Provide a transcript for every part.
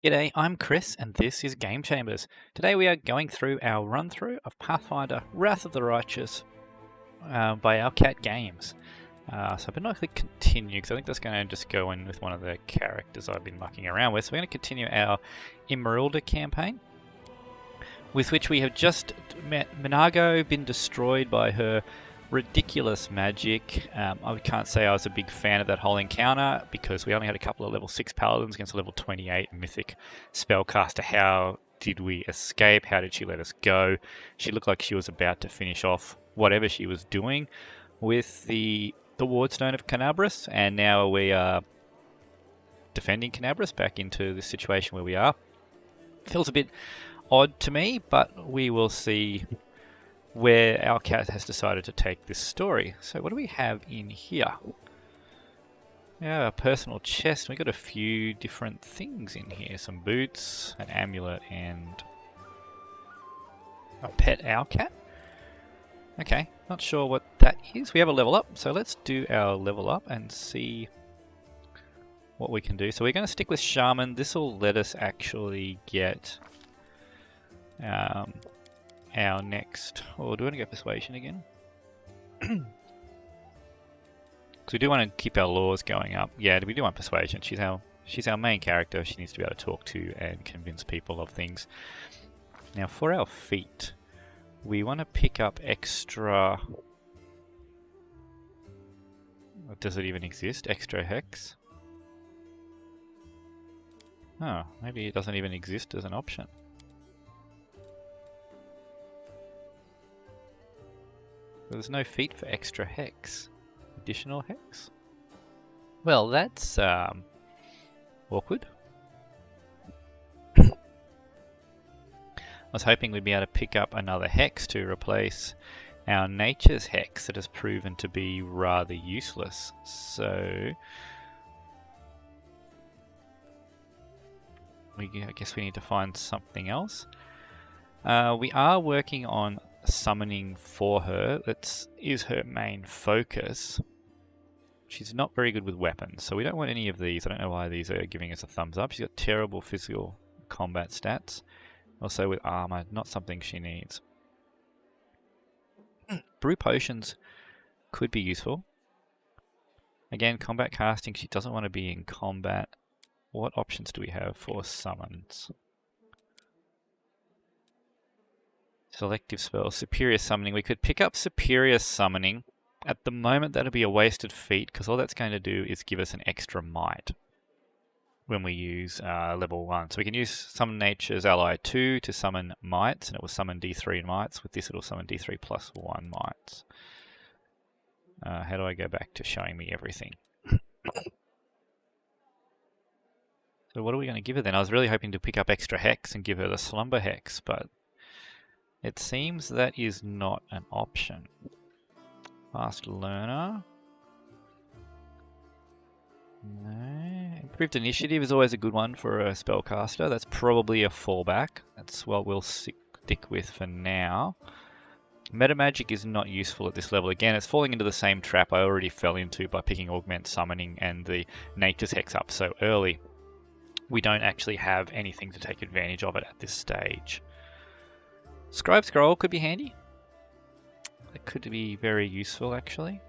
G'day, I'm Chris and this is Game Chambers. Today we are going through our run-through of Pathfinder Wrath of the Righteous by Owlcat Games. So I've been not going to continue because I think that's going to just go in with one of the characters I've been mucking around with. So we're going to continue our Emerylda campaign, with which we have just met Minago been destroyed by her ridiculous magic. I can't say I was a big fan of that whole encounter because we only had a couple of level 6 paladins against a level 28 mythic spellcaster. How did we escape? How did she let us go? She looked like she was about to finish off whatever she was doing with the Wardstone of Kenabres, and now we are defending Kenabres back into the situation where we are. Feels a bit odd to me, but we will see where Owlcat has decided to take this story. So what do we have in here? We have a personal chest. We've got a few different things in here. Some boots, an amulet, and a pet Owlcat. Okay, not sure what that is. We have a level up, so let's do our level up and see what we can do. So we're going to stick with Shaman. This will let us actually get our next... Oh, do we want to go Persuasion again? Because we do want to keep our laws going up. Yeah, we do want Persuasion. She's our main character. She needs to be able to talk to and convince people of things. Now, for our feat, we want to pick up extra... Does it even exist? Extra hex? Oh, maybe it doesn't even exist as an option. There's no feat for extra hex. Additional hex? Well, that's awkward. I was hoping we'd be able to pick up another hex to replace our nature's hex that has proven to be rather useless. So I guess we need to find something else. We are working on summoning for her. That is her main focus. She's not very good with weapons, so we don't want any of these. I don't know why these are giving us a thumbs up. She's got terrible physical combat stats. Also with armor, not something she needs. Brew potions could be useful. Again, combat casting, she doesn't want to be in combat. What options do we have for summons? Selective spells, Superior Summoning. We could pick up Superior Summoning. At the moment, that'll be a wasted feat because all that's going to do is give us an extra might when we use level 1. So we can use Summon Nature's Ally 2 to summon mights, and it will summon D3 mights. With this, it will summon D3 plus 1 mights. How do I go back to showing me everything? So what are we going to give her then? I was really hoping to pick up extra hex and give her the Slumber Hex, but it seems that is not an option. Fast Learner. No. Improved Initiative is always a good one for a spellcaster. That's probably a fallback. That's what we'll stick with for now. Metamagic is not useful at this level. Again, it's falling into the same trap I already fell into by picking Augment Summoning and the Nature's Hex up so early. We don't actually have anything to take advantage of it at this stage. Scribe Scroll could be handy. It could be very useful, actually.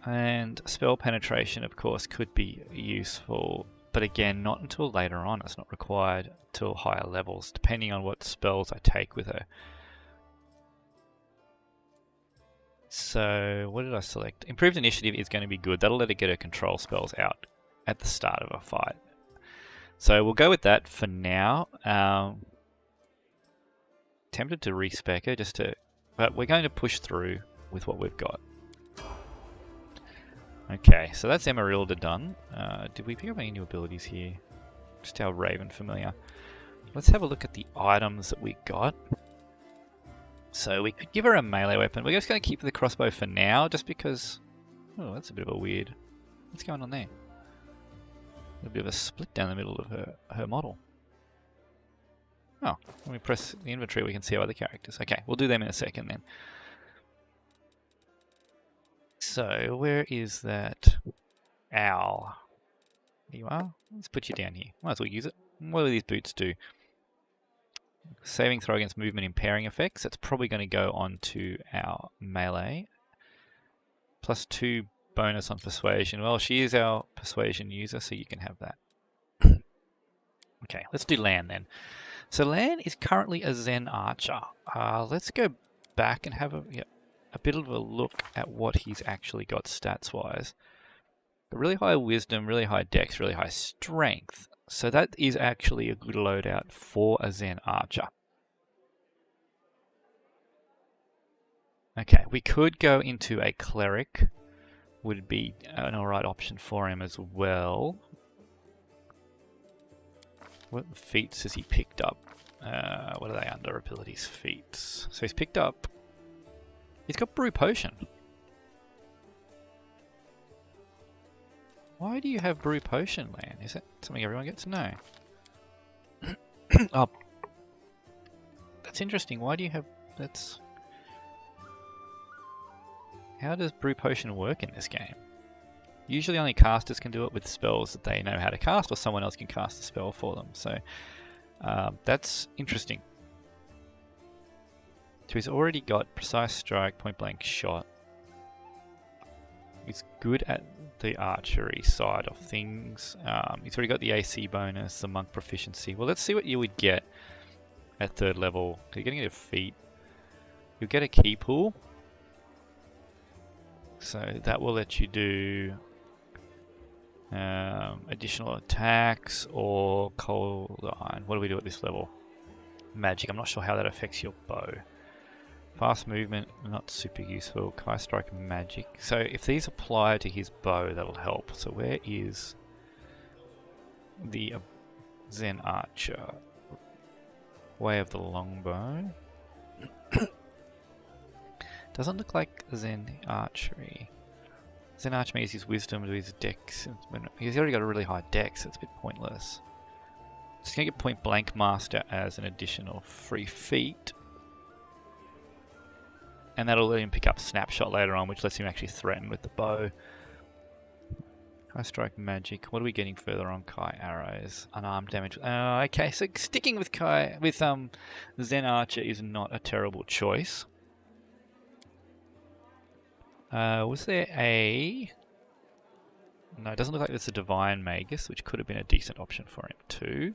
And Spell Penetration, of course, could be useful. But again, not until later on. It's not required till higher levels, depending on what spells I take with her. So, what did I select? Improved Initiative is going to be good. That'll let her get her control spells out at the start of a fight. So we'll go with that for now. Tempted to respec her but we're going to push through with what we've got. Okay, so that's Emerylda done. Did we pick up any new abilities here? Just our Raven familiar. Let's have a look at the items that we got. So we could give her a melee weapon. We're just going to keep the crossbow for now, just because... Oh, that's a bit of a weird... What's going on there? A bit of a split down the middle of her model. Oh, when we press the inventory we can see our other characters. Okay, we'll do them in a second then. So, where is that owl? There you are. Let's put you down here. Might as well use it. What do these boots do? Saving throw against movement impairing effects. That's probably going to go on to our melee. +2 bonus on persuasion. Well, she is our persuasion user, so you can have that. Okay, let's do Lan then. So Lan is currently a Zen Archer. Let's go back and have a bit of a look at what he's actually got stats-wise. Really high wisdom, really high dex, really high strength. So that is actually a good loadout for a Zen Archer. Okay, we could go into a cleric. Would be an alright option for him as well. What feats has he picked up? What are they under abilities feats? So he's picked up... He's got Brew Potion. Why do you have Brew Potion, Lan? Is that something everyone gets to know? Oh. That's interesting. Why do you have... That's... How does Brew Potion work in this game? Usually only casters can do it with spells that they know how to cast, or someone else can cast the spell for them. So that's interesting. So he's already got Precise Strike, Point Blank Shot. He's good at the archery side of things. He's already got the AC bonus, the Monk Proficiency. Well, let's see what you would get at 3rd level. You're getting a feat. You'll get a key pool. So that will let you do additional attacks or cold iron. What do we do at this level? Magic. I'm not sure how that affects your bow. Fast movement, not super useful. Kai Strike, magic. So if these apply to his bow, that'll help. So where is the Zen Archer? Way of the longbow. Doesn't look like Zen Archery. Zen Archer uses his wisdom to his dex. He's already got a really high dex, so it's a bit pointless. Just gonna get Point Blank Master as an additional free feat. And that'll let him pick up Snapshot later on, which lets him actually threaten with the bow. Kai Strike, magic. What are we getting further on? Kai Arrows, unarmed damage. Okay, so sticking with Zen Archer is not a terrible choice. Was there a... No, it doesn't look like there's a Divine Magus, which could have been a decent option for him too.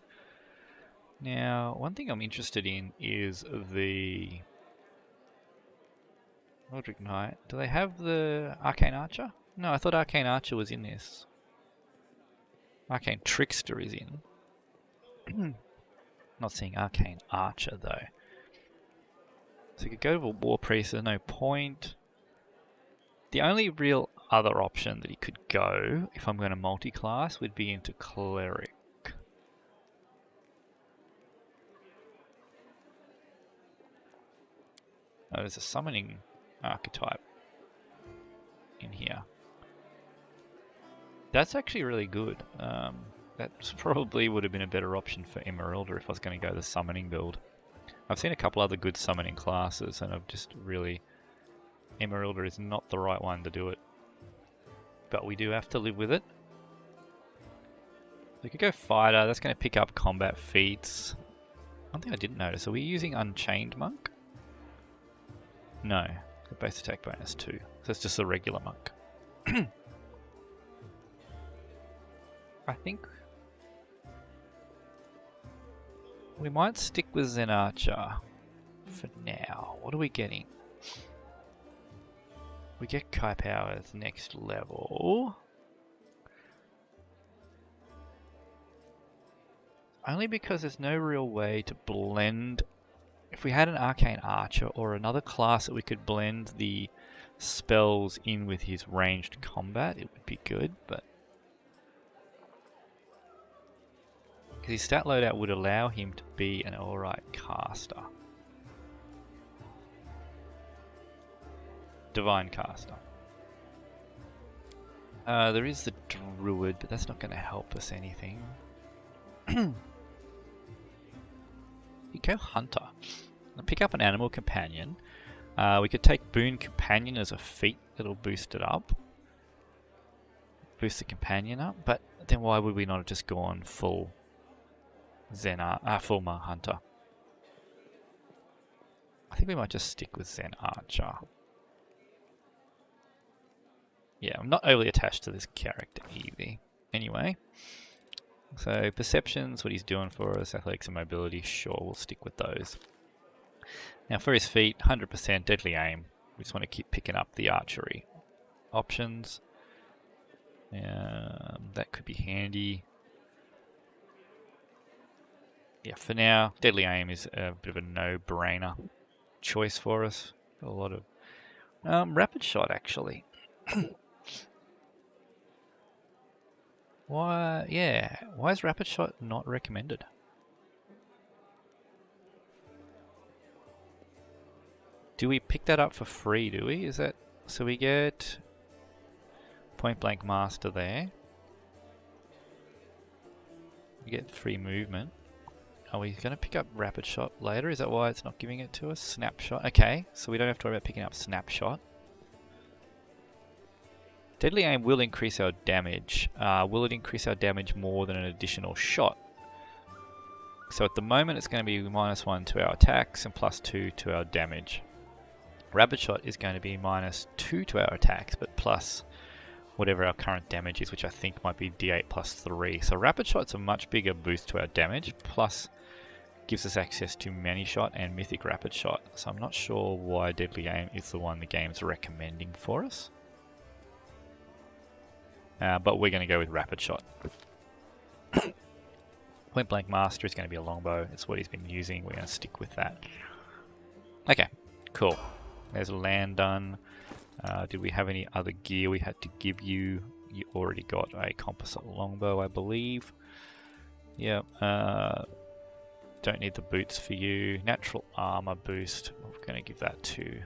Now, one thing I'm interested in is the... Eldritch Knight. Do they have the Arcane Archer? No, I thought Arcane Archer was in this. Arcane Trickster is in. Not seeing Arcane Archer though. So you could go to a War Priest, there's no point. The only real other option that he could go, if I'm going to multi-class, would be into Cleric. Oh, there's a summoning archetype in here. That's actually really good. That probably would have been a better option for Emerylda if I was going to go the summoning build. I've seen a couple other good summoning classes and I've just really... Emerylda is not the right one to do it. But we do have to live with it. We could go Fighter, that's going to pick up combat feats. One thing I didn't notice, are we using Unchained Monk? No, the base attack bonus 2. So it's just a regular monk. I think we might stick with Zen Archer for now. What are we getting? We get Kai Powers next level. Only because there's no real way to blend. If we had an Arcane Archer or another class that we could blend the spells in with his ranged combat, it would be good, but... Because his stat loadout would allow him to be an alright caster. Divine Caster. There is the Druid, but that's not going to help us anything. You go Hunter. I'll pick up an Animal Companion. We could take Boon Companion as a feat. It'll boost it up. Boost the Companion up. But then why would we not have just gone full full Mar Hunter? I think we might just stick with Zen Archer. Yeah, I'm not overly attached to this character either. Anyway, so perceptions, what he's doing for us, athletics and mobility, sure, we'll stick with those. Now for his feat, 100% deadly aim. We just want to keep picking up the archery options. That could be handy. Yeah, for now, deadly aim is a bit of a no-brainer choice for us. A lot of rapid shot actually. Why is rapid shot not recommended? Do we pick that up for free, do we? Is that so we get point blank master there. We get free movement. Are we going to pick up rapid shot later? Is that why it's not giving it to us? Snapshot. Okay, so we don't have to worry about picking up snapshot. Deadly aim will increase our damage. Will it increase our damage more than an additional shot? So at the moment it's going to be -1 to our attacks and +2 to our damage. Rapid shot is going to be -2 to our attacks, but plus whatever our current damage is, which I think might be D8 +3. So rapid shot's a much bigger boost to our damage, plus gives us access to many shot and mythic rapid shot. So I'm not sure why deadly aim is the one the game's recommending for us. But we're going to go with rapid shot. Point blank master is going to be a longbow. It's what he's been using. We're going to stick with that. Okay, cool. There's land done. Did we have any other gear we had to give you? You already got a composite longbow, I believe. Yep. Don't need the boots for you. Natural armor boost. We're going to give that to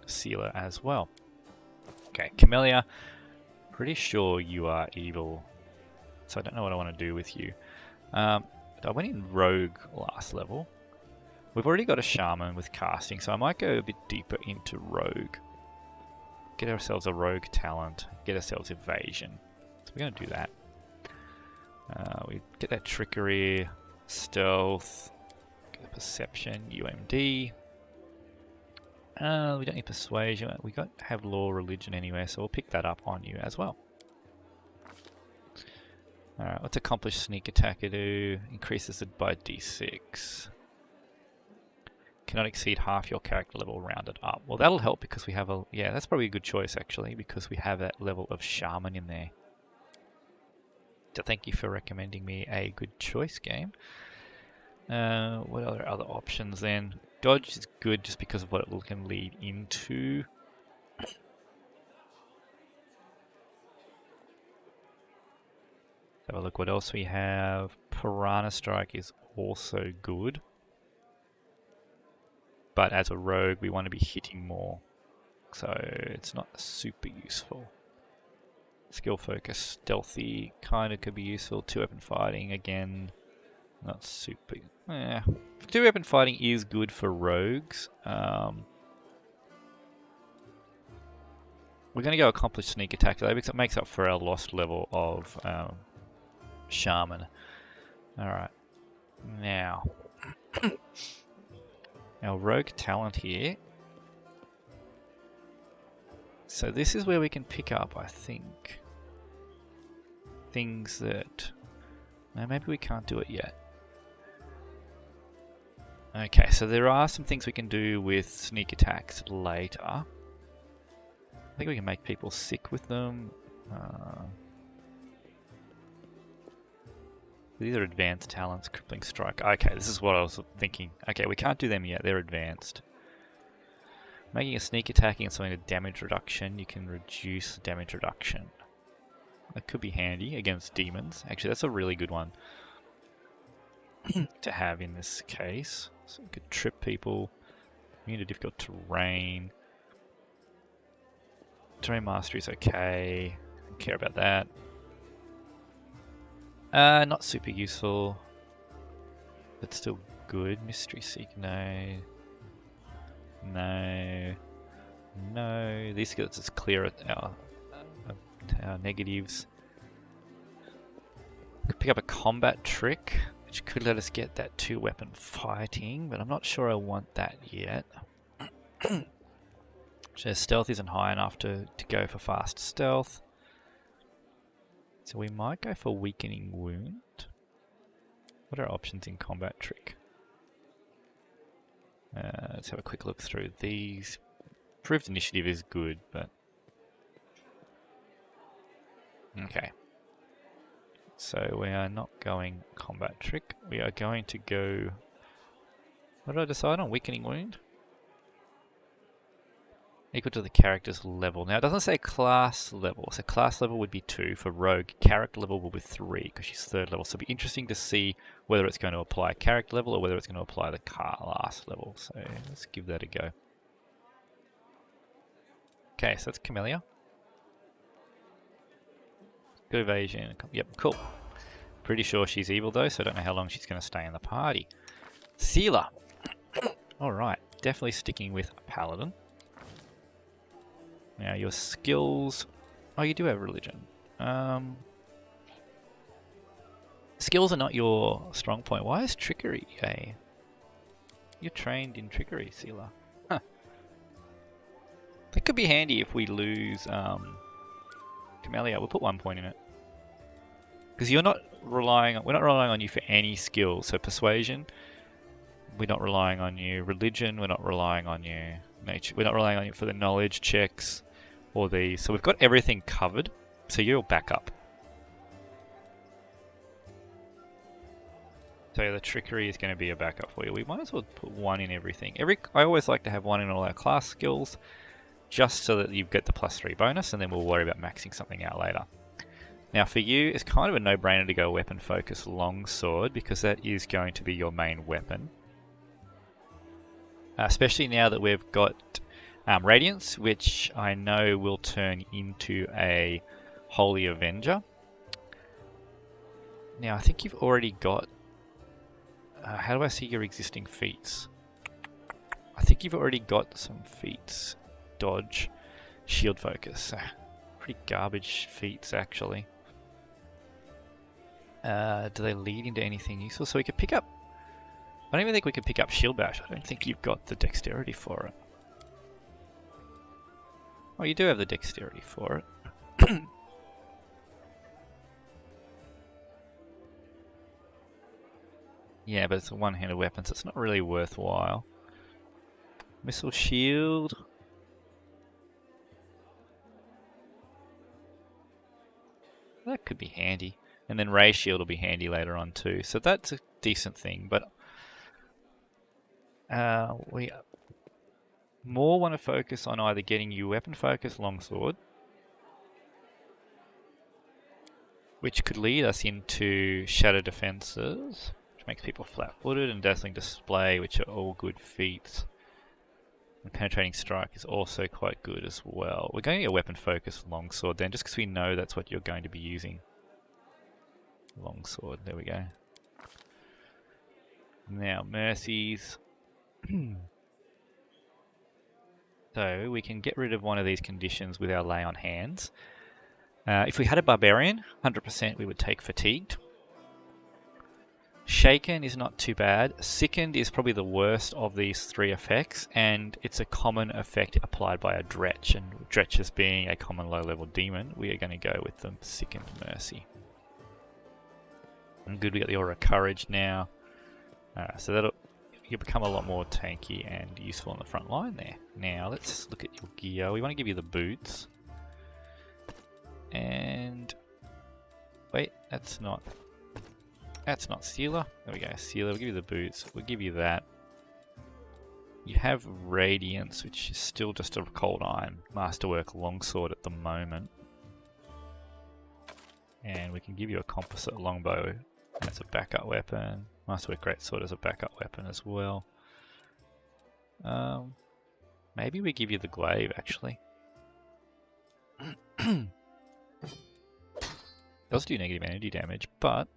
Sealer as well. Okay, Camellia. Pretty sure you are evil, so I don't know what I want to do with you. I went in Rogue last level. We've already got a Shaman with casting, so I might go a bit deeper into Rogue. Get ourselves a Rogue talent, get ourselves Evasion. So we're going to do that. We get that Trickery, Stealth, get Perception, UMD. We don't need Persuasion. We have Law, Religion anyway, so we'll pick that up on you as well. Alright, what's Accomplished Sneak Attack do? Increases it by D6. Cannot exceed half your character level rounded up. Well, that'll help because we have a... Yeah, that's probably a good choice actually, because we have that level of Shaman in there. So thank you for recommending me a good choice, game. What are other options then? Dodge is good just because of what it can lead into. Have a look what else we have. Piranha Strike is also good. But as a rogue, we want to be hitting more. So it's not super useful. Skill Focus, Stealthy, kind of could be useful. 2-weapon fighting, again, not super... 2-weapon fighting is good for rogues. We're going to go Accomplished Sneak Attack though, because it makes up for our lost level of Shaman. Alright, now our rogue talent here. So this is where we can pick up, I think, things that... No, maybe we can't do it yet. Okay, so there are some things we can do with sneak attacks later. I think we can make people sick with them. These are advanced talents, Crippling Strike. Okay, this is what I was thinking. Okay, we can't do them yet, they're advanced. Making a sneak attacking and something to damage reduction, you can reduce damage reduction. That could be handy against demons. Actually, that's a really good one to have in this case. So we could trip people, immune to difficult terrain. Terrain mastery is okay. Don't care about that. Not super useful, but still good. Mystery Seek, no. No. No. These skills just clear our negatives. Could pick up a combat trick, which could let us get that 2-weapon fighting, but I'm not sure I want that yet. So stealth isn't high enough to go for fast stealth. So we might go for weakening wound. What are our options in combat trick? Let's have a quick look through these. Proved initiative is good, but... Okay. So we are not going combat trick. We are going to go... What did I decide on? Weakening wound? Equal to the character's level. Now it doesn't say class level. So class level would be 2 for rogue. Character level will be 3 because she's 3rd level. So it'll be interesting to see whether it's going to apply character level or whether it's going to apply the class level. So let's give that a go. Okay, so that's Camellia. Good evasion. Yep, cool. Pretty sure she's evil though, so I don't know how long she's going to stay in the party. Sealer. Alright, definitely sticking with Paladin. Now your skills... Oh, you do have religion. Skills are not your strong point. Why is trickery a... You're trained in trickery, Sealer. Huh. That could be handy if we lose Camellia. We'll put 1 point in it. Because we're not relying on you for any skills. So persuasion, we're not relying on you. Religion, we're not relying on you. Nature, we're not relying on you for the knowledge checks or these. So we've got everything covered. So you'll back up. So the trickery is going to be a backup for you. We might as well put 1 in everything. I always like to have 1 in all our class skills, just so that you get the +3 bonus, and then we'll worry about maxing something out later. Now for you, it's kind of a no-brainer to go weapon focus longsword, because that is going to be your main weapon. Especially now that we've got Radiance, which I know will turn into a Holy Avenger. Now I think you've already got... how do I see your existing feats? I think you've already got some feats. Dodge, shield focus. Pretty garbage feats actually. Do they lead into anything useful? So we could pick up... I don't even think we could pick up shield bash. I don't think you've got the dexterity for it. Oh, you do have the dexterity for it. Yeah, but it's a one-handed weapon, so it's not really worthwhile. Missile shield. That could be handy. And then ray shield will be handy later on too. So that's a decent thing, but we more want to focus on either getting you weapon focus longsword, which could lead us into shadow defenses, which makes people flat-footed, and dazzling display, which are all good feats. And penetrating strike is also quite good as well. We're going to get weapon focus longsword then, just because we know that's what you're going to be using. Longsword, there we go. Now, mercies. So, we can get rid of one of these conditions with our lay on hands. If we had a barbarian, 100% we would take fatigued. Shaken is not too bad. Sickened is probably the worst of these 3 effects, and it's a common effect applied by a Dretch, and Dretches being a common low-level demon, we are going to go with the Sickened Mercy. And good, we got the Aura of Courage now. So you'll become a lot more tanky and useful on the front line there. Now let's look at your gear. We want to give you the boots. And wait, that's not Sealer. There we go, Sealer. We'll give you the boots. We'll give you that. You have Radiance, which is still just a Cold Iron Masterwork Longsword at the moment. And we can give you a Composite Longbow as a backup weapon. Masterwork Greatsword as a backup weapon as well. Maybe we give you the Glaive, actually. Does do negative energy damage, but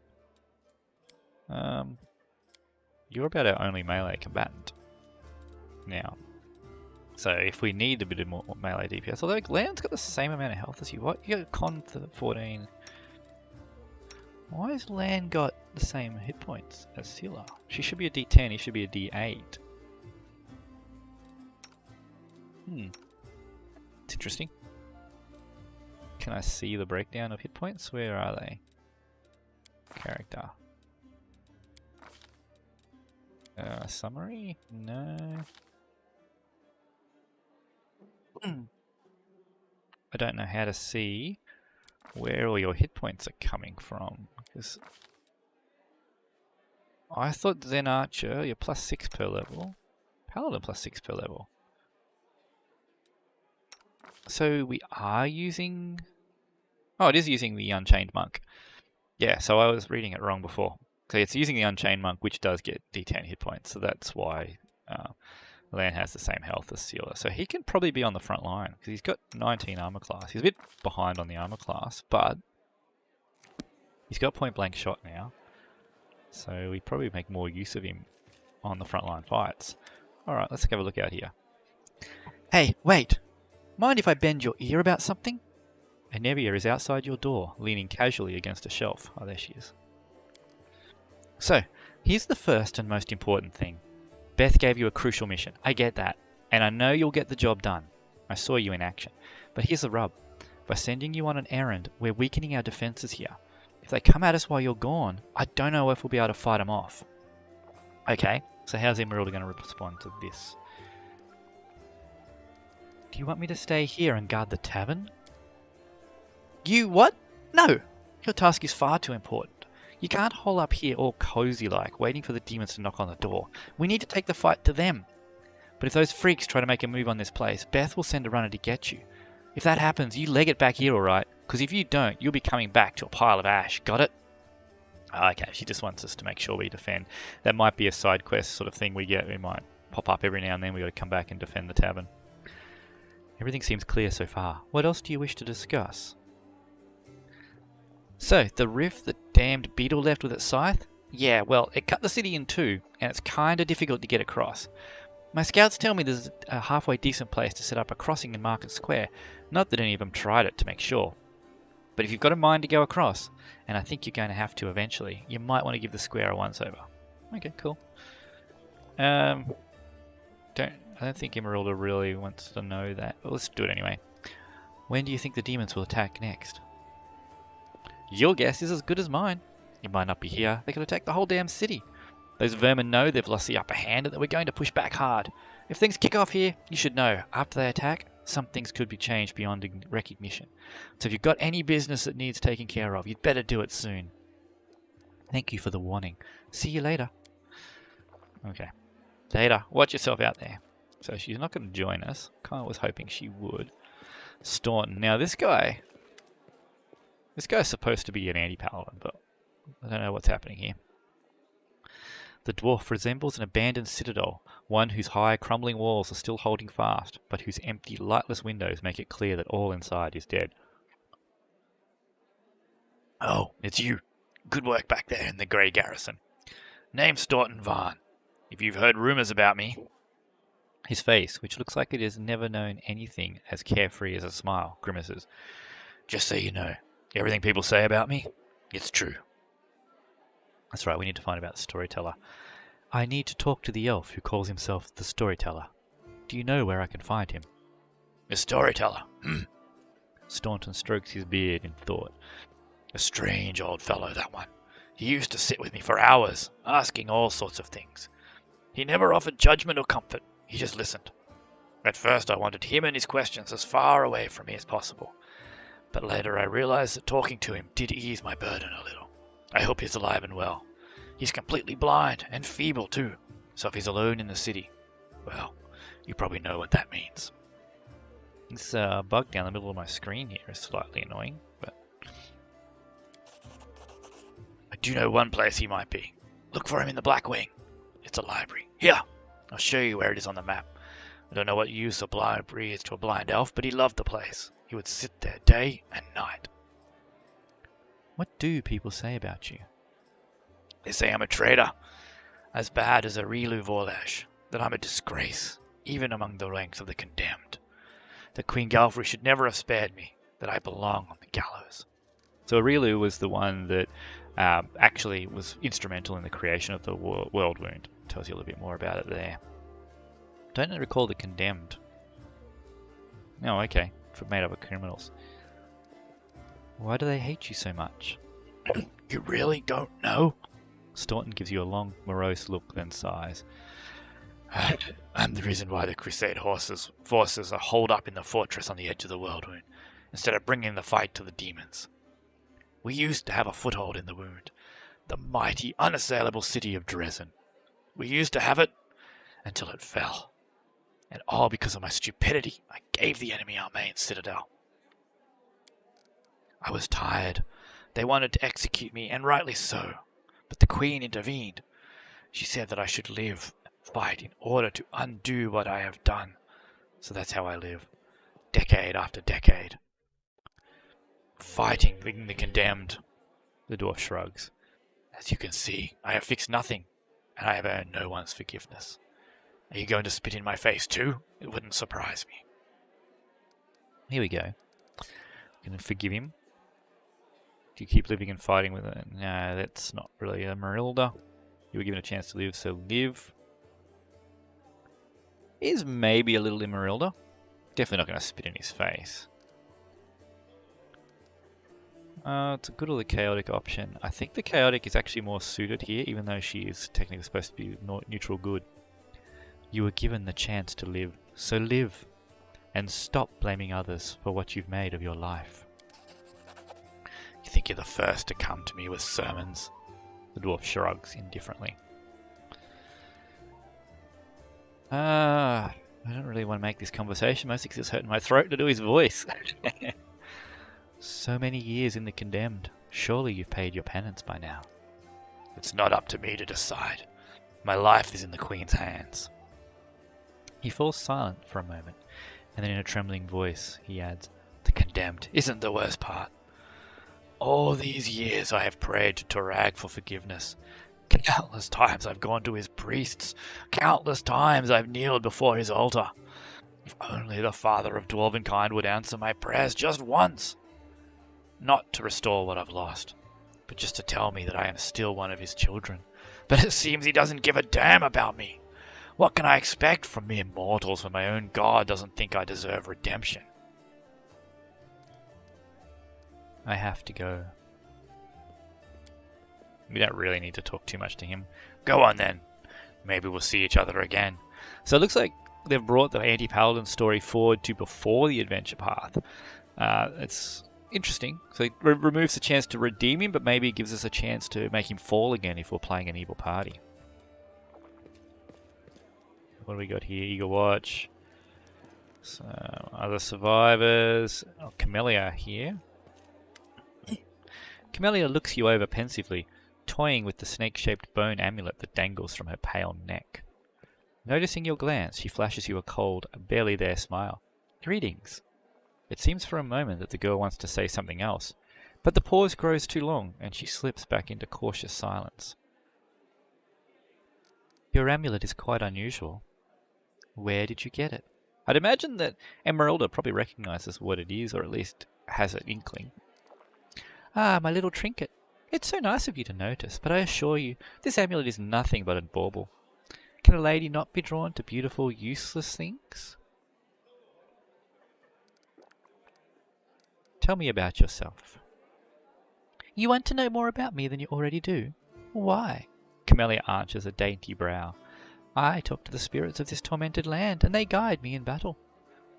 you're about our only melee combatant. Now, So if we need a bit of more melee DPS, although Leon's got the same amount of health as you. What? You got con 14. Why has Lan got the same hit points as Scylla? She should be a D10, he should be a D8. It's interesting. Can I see the breakdown of hit points? Where are they? Character. Summary? No. I don't know how to see where all your hit points are coming from, because I thought Zen Archer, you're +6 per level. Paladin +6 per level. So we are using... Oh, it is using the Unchained Monk. Yeah, so I was reading it wrong before. So it's using the Unchained Monk, which does get D10 hit points, so that's why Lan has the same health as Sealer. So he can probably be on the front line, because he's got 19 armor class. He's a bit behind on the armor class, but he's got point blank shot now. So we probably make more use of him on the front line fights. Alright, let's have a look out here. Hey, wait! Mind if I bend your ear about something? Enevia is outside your door, leaning casually against a shelf. Oh, there she is. So, here's the first and most important thing. Beth gave you a crucial mission. I get that. And I know you'll get the job done. I saw you in action. But here's the rub. By sending you on an errand, we're weakening our defenses here. If they come at us while you're gone, I don't know if we'll be able to fight them off. Okay, so how's Emerylda going to respond to this? Do you want me to stay here and guard the tavern? You what? No! Your task is far too important. You can't hole up here all cozy-like, waiting for the demons to knock on the door. We need to take the fight to them. But if those freaks try to make a move on this place, Beth will send a runner to get you. If that happens, you leg it back here, alright? Because if you don't, you'll be coming back to a pile of ash. Got it? Okay, she just wants us to make sure we defend. That might be a side quest sort of thing we get. We might pop up every now and then. We've got to come back and defend the tavern. Everything seems clear so far. What else do you wish to discuss? So, the rift the damned beetle left with its scythe? Yeah, well, it cut the city in two, and it's kinda difficult to get across. My scouts tell me there's a halfway decent place to set up a crossing in Market Square. Not that any of them tried it to make sure. But if you've got a mind to go across, and I think you're going to have to eventually, you might want to give the square a once-over. Okay, cool. I don't think Emerylda really wants to know that, but let's do it anyway. When do you think the demons will attack next? Your guess is as good as mine. You might not be here. They could attack the whole damn city. Those vermin know they've lost the upper hand and that we're going to push back hard. If things kick off here, you should know, after they attack, some things could be changed beyond recognition. So if you've got any business that needs taking care of, you'd better do it soon. Thank you for the warning. See you later. Okay. Later. Watch yourself out there. So she's not going to join us. Kind of was hoping she would. Staunton. Now this guy's supposed to be an anti-paladin, but I don't know what's happening here. The dwarf resembles an abandoned citadel, one whose high, crumbling walls are still holding fast, but whose empty, lightless windows make it clear that all inside is dead. Oh, it's you. Good work back there in the Grey Garrison. Name's Staunton Varn. If you've heard rumours about me... His face, which looks like it has never known anything as carefree as a smile, grimaces. Just so you know, everything people say about me, it's true. That's right, we need to find out the storyteller. I need to talk to the elf who calls himself the storyteller. Do you know where I can find him? The storyteller? Staunton strokes his beard in thought. A strange old fellow, that one. He used to sit with me for hours, asking all sorts of things. He never offered judgment or comfort. He just listened. At first I wanted him and his questions as far away from me as possible. But later I realized that talking to him did ease my burden a little. I hope he's alive and well. He's completely blind and feeble too, so if he's alone in the city, well, you probably know what that means. This bug down the middle of my screen here is slightly annoying, but... I do know one place he might be. Look for him in the Black Wing. It's a library. Here! I'll show you where it is on the map. I don't know what use a library is to a blind elf, but he loved the place. He would sit there day and night. What do people say about you? They say I'm a traitor, as bad as a Rilu Vorlash, that I'm a disgrace, even among the ranks of the condemned. That Queen Galfrey should never have spared me, that I belong on the gallows. So Emerylda was the one that actually was instrumental in the creation of the world wound. Tells you a little bit more about it there. Don't recall the condemned. Oh, okay. Made up of criminals. Why do they hate you so much? You really don't know? Staunton gives you a long, morose look, then sighs. I'm the reason why the Crusade forces are holed up in the fortress on the edge of the world wound, instead of bringing the fight to the demons. We used to have a foothold in the wound, the mighty, unassailable city of Dresden. We used to have it until it fell. And all because of my stupidity, I gave the enemy our main citadel. I was tired. They wanted to execute me, and rightly so. But the Queen intervened. She said that I should live and fight in order to undo what I have done. So that's how I live, decade after decade. Fighting the condemned. The dwarf shrugs. As you can see, I have fixed nothing, and I have earned no one's forgiveness. Are you going to spit in my face too? It wouldn't surprise me. Here we go. Gonna forgive him. Do you keep living and fighting with it? No, that's not really Emerylda. You were given a chance to live, so live. Is maybe a little Emerylda. Definitely not going to spit in his face. It's a good or the chaotic option. I think the chaotic is actually more suited here, even though she is technically supposed to be neutral good. You were given the chance to live, so live. And stop blaming others for what you've made of your life. You think you're the first to come to me with sermons? The dwarf shrugs indifferently. I don't really want to make this conversation, mostly because it's hurting my throat to do his voice. So many years in the condemned. Surely you've paid your penance by now. It's not up to me to decide. My life is in the Queen's hands. He falls silent for a moment, and then in a trembling voice he adds, The condemned isn't the worst part. All these years I have prayed to Torag for forgiveness. Countless times I've gone to his priests. Countless times I've kneeled before his altar. If only the father of dwarvenkind would answer my prayers just once. Not to restore what I've lost, but just to tell me that I am still one of his children. But it seems he doesn't give a damn about me. What can I expect from mere mortals when my own God doesn't think I deserve redemption? I have to go. We don't really need to talk too much to him. Go on then. Maybe we'll see each other again. So it looks like they've brought the anti-paladin story forward to before the adventure path. It's interesting. So it removes the chance to redeem him, but maybe it gives us a chance to make him fall again if we're playing an evil party. What do we got here? Eager Watch. So, other survivors. Oh, Camellia here. Camellia looks you over pensively, toying with the snake-shaped bone amulet that dangles from her pale neck. Noticing your glance, she flashes you a cold, barely there smile. Greetings. It seems for a moment that the girl wants to say something else, but the pause grows too long, and she slips back into cautious silence. Your amulet is quite unusual. Where did you get it? I'd imagine that Emerylda probably recognizes what it is, or at least has an inkling. Ah, my little trinket. It's so nice of you to notice, but I assure you, this amulet is nothing but a bauble. Can a lady not be drawn to beautiful, useless things? Tell me about yourself. You want to know more about me than you already do? Why? Camellia arches a dainty brow. I talk to the spirits of this tormented land, and they guide me in battle.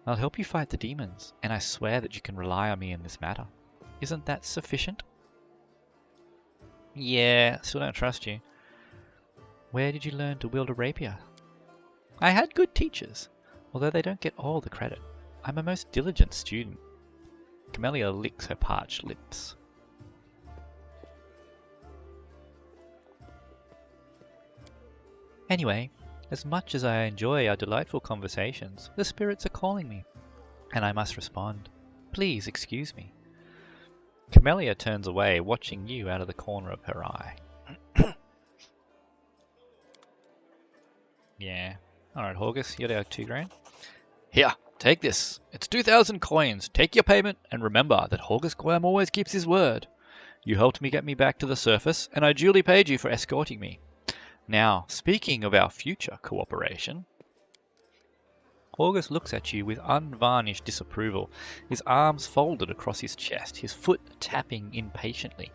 I'll help you fight the demons, and I swear that you can rely on me in this matter. Isn't that sufficient? Yeah, still don't trust you. Where did you learn to wield a rapier? I had good teachers, although they don't get all the credit. I'm a most diligent student. Camellia licks her parched lips. Anyway, as much as I enjoy our delightful conversations, the spirits are calling me, and I must respond. Please excuse me. Camellia turns away, watching you out of the corner of her eye. Yeah, Alright, Horgus, you got our 2 grand. Here, take this. It's 2,000 coins. Take your payment, and remember that Horgus Guam always keeps his word. You helped me get me back to the surface, and I duly paid you for escorting me. Now, speaking of our future cooperation... Horgus looks at you with unvarnished disapproval, his arms folded across his chest, his foot tapping impatiently.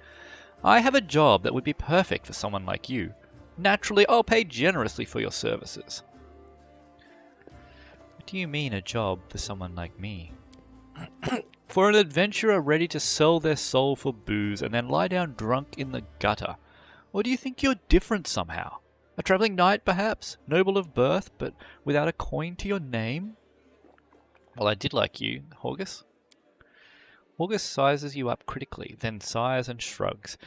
I have a job that would be perfect for someone like you. Naturally, I'll pay generously for your services. What do you mean, a job for someone like me? For an adventurer ready to sell their soul for booze and then lie down drunk in the gutter. Or do you think you're different somehow? A travelling knight, perhaps? Noble of birth, but without a coin to your name? Well, I did like you, Horgus. Horgus sizes you up critically, then sighs and shrugs.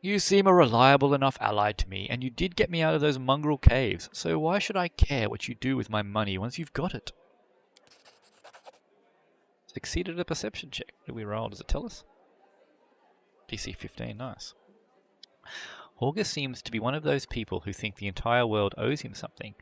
You seem a reliable enough ally to me, and you did get me out of those mongrel caves, so why should I care what you do with my money once you've got it? Succeeded a perception check. Did we roll? Does it tell us? DC 15, nice. Horgus seems to be one of those people who think the entire world owes him something.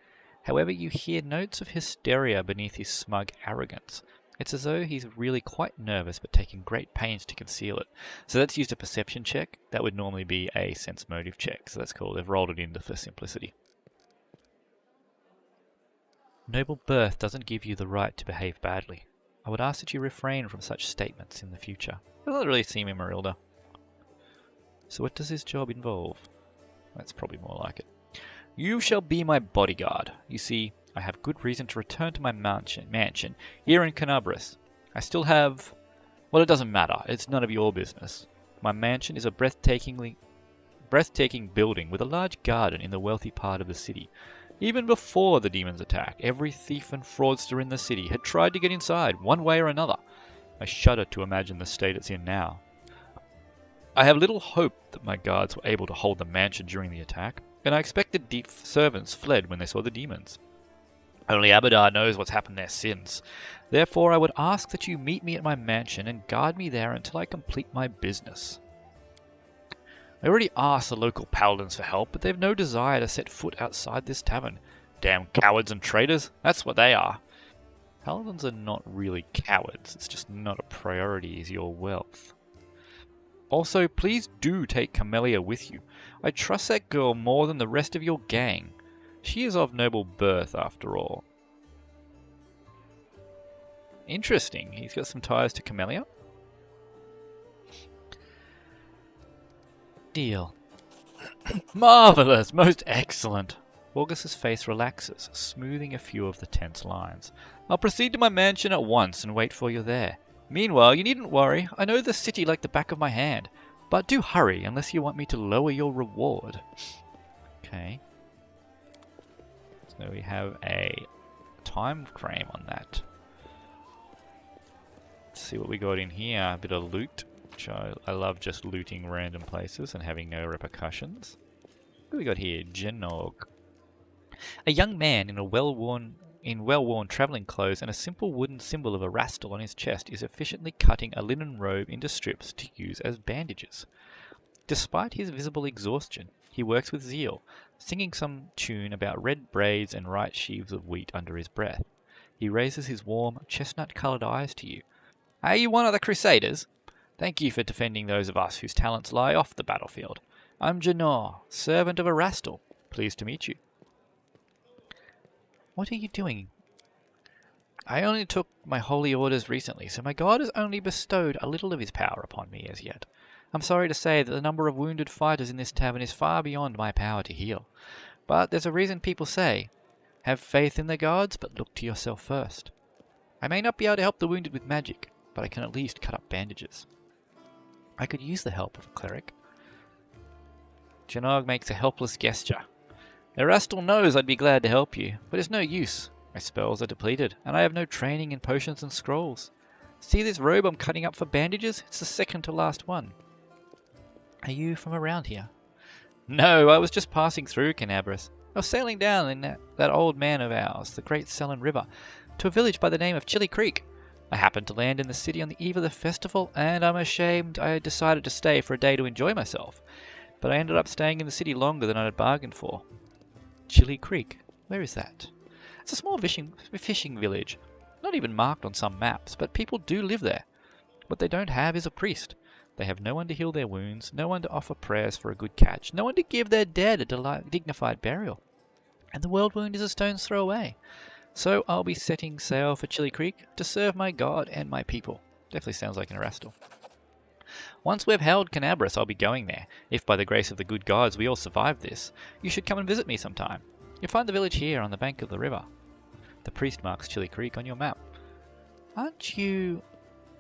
However, you hear notes of hysteria beneath his smug arrogance. It's as though he's really quite nervous but taking great pains to conceal it. So let's use a perception check. That would normally be a sense motive check, so that's cool. They've rolled it in for simplicity. Noble birth doesn't give you the right to behave badly. I would ask that you refrain from such statements in the future. Doesn't really seem Emerylda. So what does his job involve? That's probably more like it. You shall be my bodyguard. You see, I have good reason to return to my mansion here in Kenabres. I still have... Well, it doesn't matter. It's none of your business. My mansion is a breathtaking building with a large garden in the wealthy part of the city. Even before the demon's attack, every thief and fraudster in the city had tried to get inside, one way or another. I shudder to imagine the state it's in now. I have little hope that my guards were able to hold the mansion during the attack, and I expect the deep servants fled when they saw the demons. Only Abadar knows what's happened there since. Therefore, I would ask that you meet me at my mansion and guard me there until I complete my business. I already asked the local paladins for help, but they have no desire to set foot outside this tavern. Damn cowards and traitors, that's what they are. Paladins are not really cowards, it's just not a priority is your wealth. Also, please do take Camellia with you. I trust that girl more than the rest of your gang. She is of noble birth, after all. Interesting. He's got some ties to Camellia. Deal. Marvellous! Most excellent! Augus's face relaxes, smoothing a few of the tense lines. I'll proceed to my mansion at once and wait for you there. Meanwhile, you needn't worry. I know the city like the back of my hand. But do hurry, unless you want me to lower your reward. Okay. So we have a time frame on that. Let's see what we got in here. A bit of loot. Which I love just looting random places and having no repercussions. What do we got here? Genog. A young man in well-worn travelling clothes and a simple wooden symbol of a rastal on his chest is efficiently cutting a linen robe into strips to use as bandages. Despite his visible exhaustion, he works with zeal, singing some tune about red braids and right sheaves of wheat under his breath. He raises his warm, chestnut-coloured eyes to you. Are you one of the Crusaders? Thank you for defending those of us whose talents lie off the battlefield. I'm Janor, servant of a rastal. Pleased to meet you. What are you doing? I only took my holy orders recently, so my god has only bestowed a little of his power upon me as yet. I'm sorry to say that the number of wounded fighters in this tavern is far beyond my power to heal. But there's a reason people say, have faith in the gods, but look to yourself first. I may not be able to help the wounded with magic, but I can at least cut up bandages. I could use the help of a cleric. Janog makes a helpless gesture. Erastil knows I'd be glad to help you, but it's no use. My spells are depleted, and I have no training in potions and scrolls. See this robe I'm cutting up for bandages? It's the second to last one. Are you from around here? No, I was just passing through Kenabres. I was sailing down in that old man of ours, the Great Selin River, to a village by the name of Chili Creek. I happened to land in the city on the eve of the festival, and I'm ashamed I decided to stay for a day to enjoy myself. But I ended up staying in the city longer than I had bargained for. Chili Creek. Where is that? It's a small fishing village, not even marked on some maps, but people do live there. What they don't have is a priest. They have no one to heal their wounds, no one to offer prayers for a good catch, no one to give their dead a dignified burial. And the world wound is a stone's throw away. So I'll be setting sail for Chili Creek to serve my god and my people. Definitely sounds like an Erastil. Once we've held Kenabres, I'll be going there. If by the grace of the good gods we all survive this, you should come and visit me sometime. You'll find the village here on the bank of the river. The priest marks Chili Creek on your map. Aren't you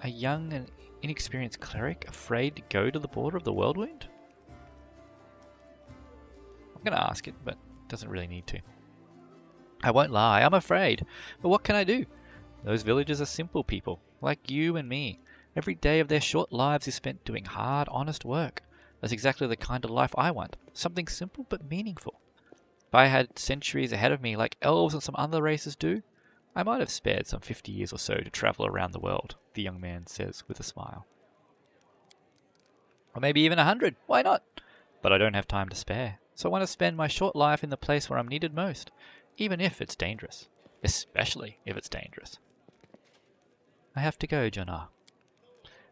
a young and inexperienced cleric afraid to go to the border of the world wound? I'm going to ask it, but it doesn't really need to. I won't lie, I'm afraid. But what can I do? Those villagers are simple people, like you and me. Every day of their short lives is spent doing hard, honest work. That's exactly the kind of life I want. Something simple but meaningful. If I had centuries ahead of me like elves and some other races do, I might have spared some 50 years or so to travel around the world, the young man says with a smile. Or maybe even 100, why not? But I don't have time to spare, so I want to spend my short life in the place where I'm needed most, even if it's dangerous. Especially if it's dangerous. I have to go, Jonah.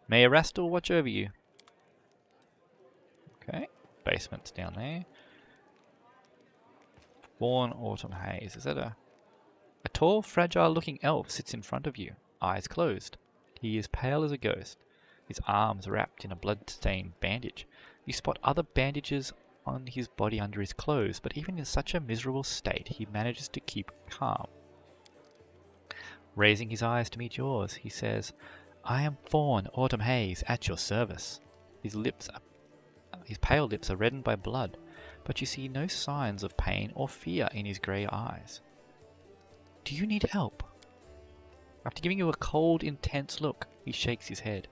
May Erastil watch over you. Okay, basement's down there. Born Autumn Haze. Is that a tall, fragile-looking elf sits in front of you, eyes closed. He is pale as a ghost, his arms wrapped in a blood-stained bandage. You spot other bandages on his body under his clothes, but even in such a miserable state, he manages to keep calm. Raising his eyes to meet yours, he says, I am Fawn Autumn Haze at your service. His pale lips are reddened by blood, but you see no signs of pain or fear in his grey eyes. Do you need help? After giving you a cold, intense look, he shakes his head.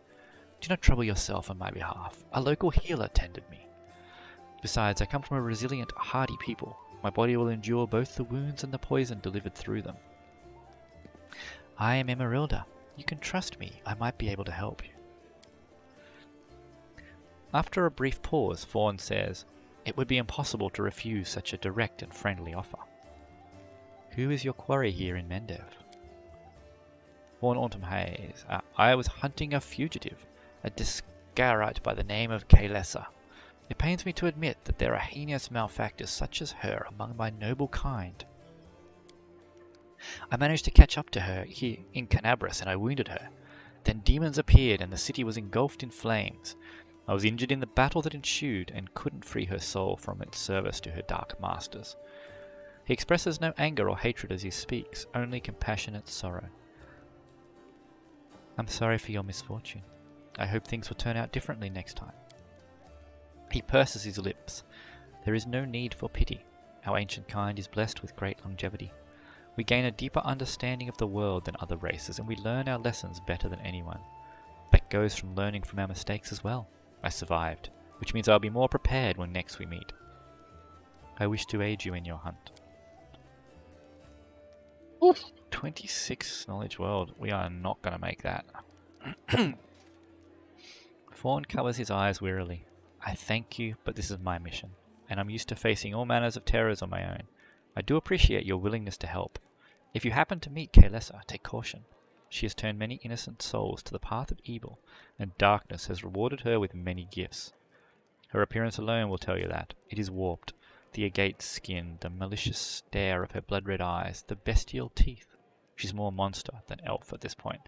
Do not trouble yourself on my behalf. A local healer tended me. Besides, I come from a resilient, hardy people. My body will endure both the wounds and the poison delivered through them. I am Emerylda. You can trust me. I might be able to help you. After a brief pause, Fawn says, It would be impossible to refuse such a direct and friendly offer. Who is your quarry here in Mendev? Fawn Autumn Haze. I was hunting a fugitive, a Discarite by the name of Kaelessa. It pains me to admit that there are heinous malefactors such as her among my noble kind. I managed to catch up to her here in Kenabres and I wounded her. Then demons appeared and the city was engulfed in flames. I was injured in the battle that ensued and couldn't free her soul from its service to her dark masters. He expresses no anger or hatred as he speaks, only compassionate sorrow. I'm sorry for your misfortune. I hope things will turn out differently next time. He purses his lips. There is no need for pity. Our ancient kind is blessed with great longevity. We gain a deeper understanding of the world than other races, and we learn our lessons better than anyone. That goes from learning from our mistakes as well. I survived, which means I'll be more prepared when next we meet. I wish to aid you in your hunt. Oof. 26 knowledge world. We are not going to make that. Fawn covers his eyes wearily. I thank you, but this is my mission, and I'm used to facing all manners of terrors on my own. I do appreciate your willingness to help. If you happen to meet Kaelessa, take caution. She has turned many innocent souls to the path of evil, and darkness has rewarded her with many gifts. Her appearance alone will tell you that. It is warped, the agate skin, the malicious stare of her blood-red eyes, the bestial teeth. She's more monster than elf at this point.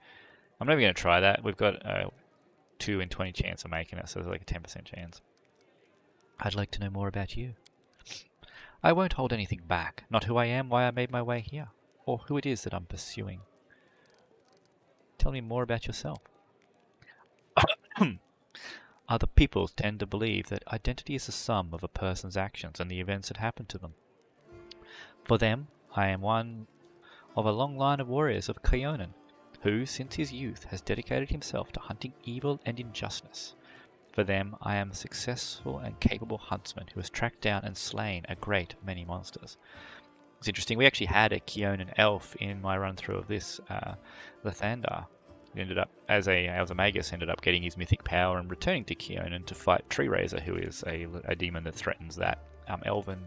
I'm never going to try that. We've got a 2 in 20 chance of making it, so there's like a 10% chance. I'd like to know more about you. I won't hold anything back, not who I am, why I made my way here, or who it is that I'm pursuing. Tell me more about yourself. Other peoples tend to believe that identity is the sum of a person's actions and the events that happen to them. For them, I am one of a long line of warriors of Keonan, who, since his youth, has dedicated himself to hunting evil and injustice. For them, I am a successful and capable huntsman who has tracked down and slain a great many monsters. It's interesting, we actually had a Keonan elf in my run-through of this, Lathander. He ended up, as a magus, ended up getting his mythic power and returning to Keonan to fight Tree Razor, who is a demon that threatens that elven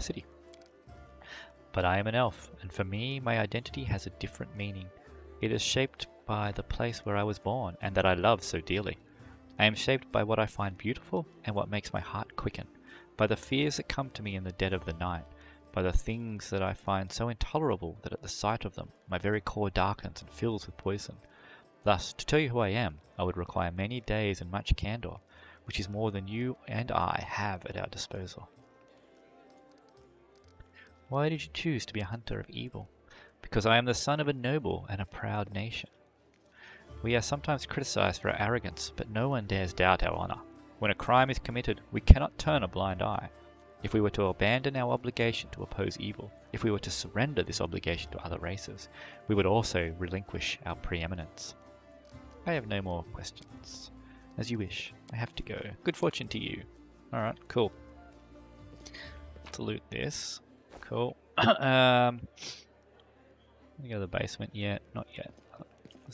city. But I am an elf, and for me, my identity has a different meaning. It is shaped by the place where I was born, and that I love so dearly. I am shaped by what I find beautiful, and what makes my heart quicken, by the fears that come to me in the dead of the night, by the things that I find so intolerable that at the sight of them, my very core darkens and fills with poison. Thus, to tell you who I am, I would require many days and much candor, which is more than you and I have at our disposal. Why did you choose to be a hunter of evil? Because I am the son of a noble and a proud nation. We are sometimes criticized for our arrogance, but no one dares doubt our honor. When a crime is committed, we cannot turn a blind eye. If we were to abandon our obligation to oppose evil, if we were to surrender this obligation to other races, we would also relinquish our preeminence. I have no more questions. As you wish. I have to go. Good fortune to you. Alright, cool. Let's loot this. Cool. Let me go to the basement yet. Not yet.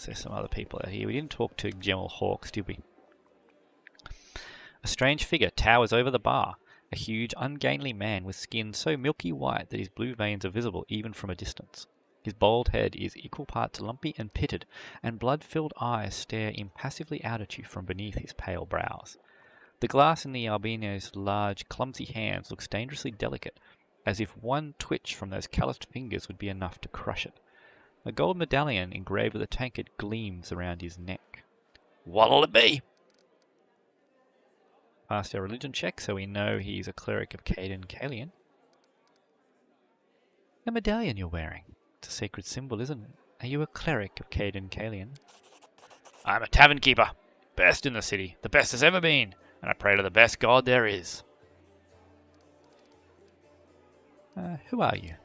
There's some other people out here. We didn't talk to General Hawks, did we? A strange figure towers over the bar. A huge, ungainly man with skin so milky white that his blue veins are visible even from a distance. His bald head is equal parts lumpy and pitted, and blood-filled eyes stare impassively out at you from beneath his pale brows. The glass in the albino's large, clumsy hands looks dangerously delicate, as if one twitch from those calloused fingers would be enough to crush it. A gold medallion engraved with a tankard gleams around his neck. What'll it be? Passed our religion check, so we know he's a cleric of Cayden Cailean. The medallion you're wearing. It's a sacred symbol, isn't it? Are you a cleric of Cayden Cailean? I'm a tavern keeper. Best in the city. The best there's ever been. And I pray to the best god there is. Who are you?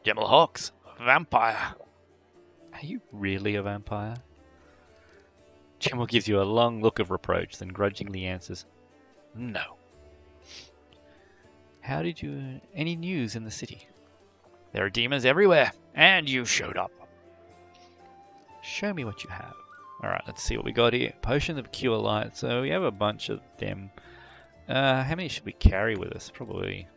General Hawks. Vampire. Are you really a vampire? General gives you a long look of reproach, then grudgingly answers, No. How did you... Any news in the city? There are demons everywhere, and you showed up. Show me what you have. Alright, let's see what we got here. Potion of Cure Light. So we have a bunch of them. How many should we carry with us? Probably...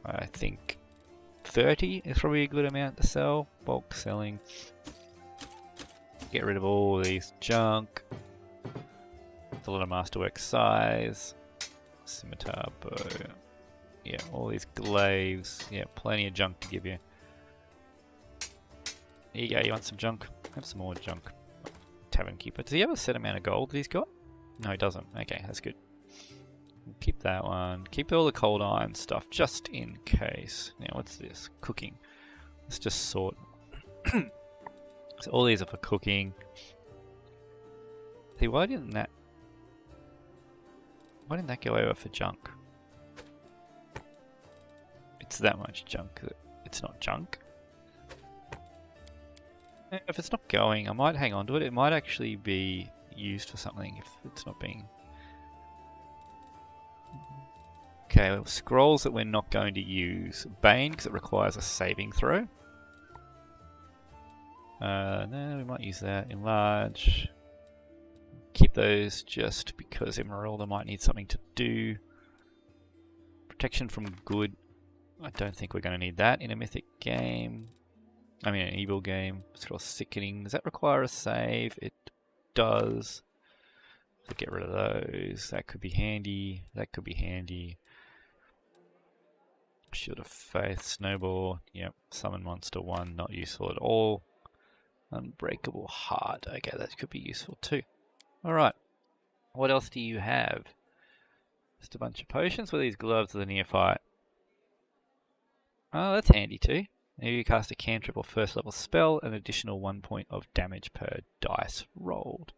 I think 30 is probably a good amount to sell. Bulk selling. Get rid of all these junk. It's a lot of masterwork size. Scimitar, bow. Yeah, all these glaives. Yeah, plenty of junk to give you. There you go, you want some junk? Have some more junk. Tavern Keeper. Does he have a set amount of gold that he's got? No, he doesn't. Okay, that's good. Keep that one. Keep all the cold iron stuff just in case. Now, what's this? Cooking. Let's just sort. So all these are for cooking. See, why didn't that go over for junk? It's that much junk that it's not junk. If it's not going, I might hang on to it. It might actually be used for something if it's not being... Okay, well, scrolls that we're not going to use. Bane, because it requires a saving throw. No, we might use that. Enlarge. Keep those just because Emerylda might need something to do. Protection from good. I don't think we're going to need that in a mythic game. I mean, an evil game. Scroll Sickening. Does that require a save? It does. So get rid of those. That could be handy. That could be handy. Shield of Faith, Snowball. Yep. Summon Monster 1. Not useful at all. Unbreakable Heart. Okay, that could be useful too. Alright. What else do you have? Just a bunch of potions. What are these gloves of the neophyte? Oh, that's handy too. Now you cast a cantrip or first level spell, an additional 1 point of damage per dice rolled.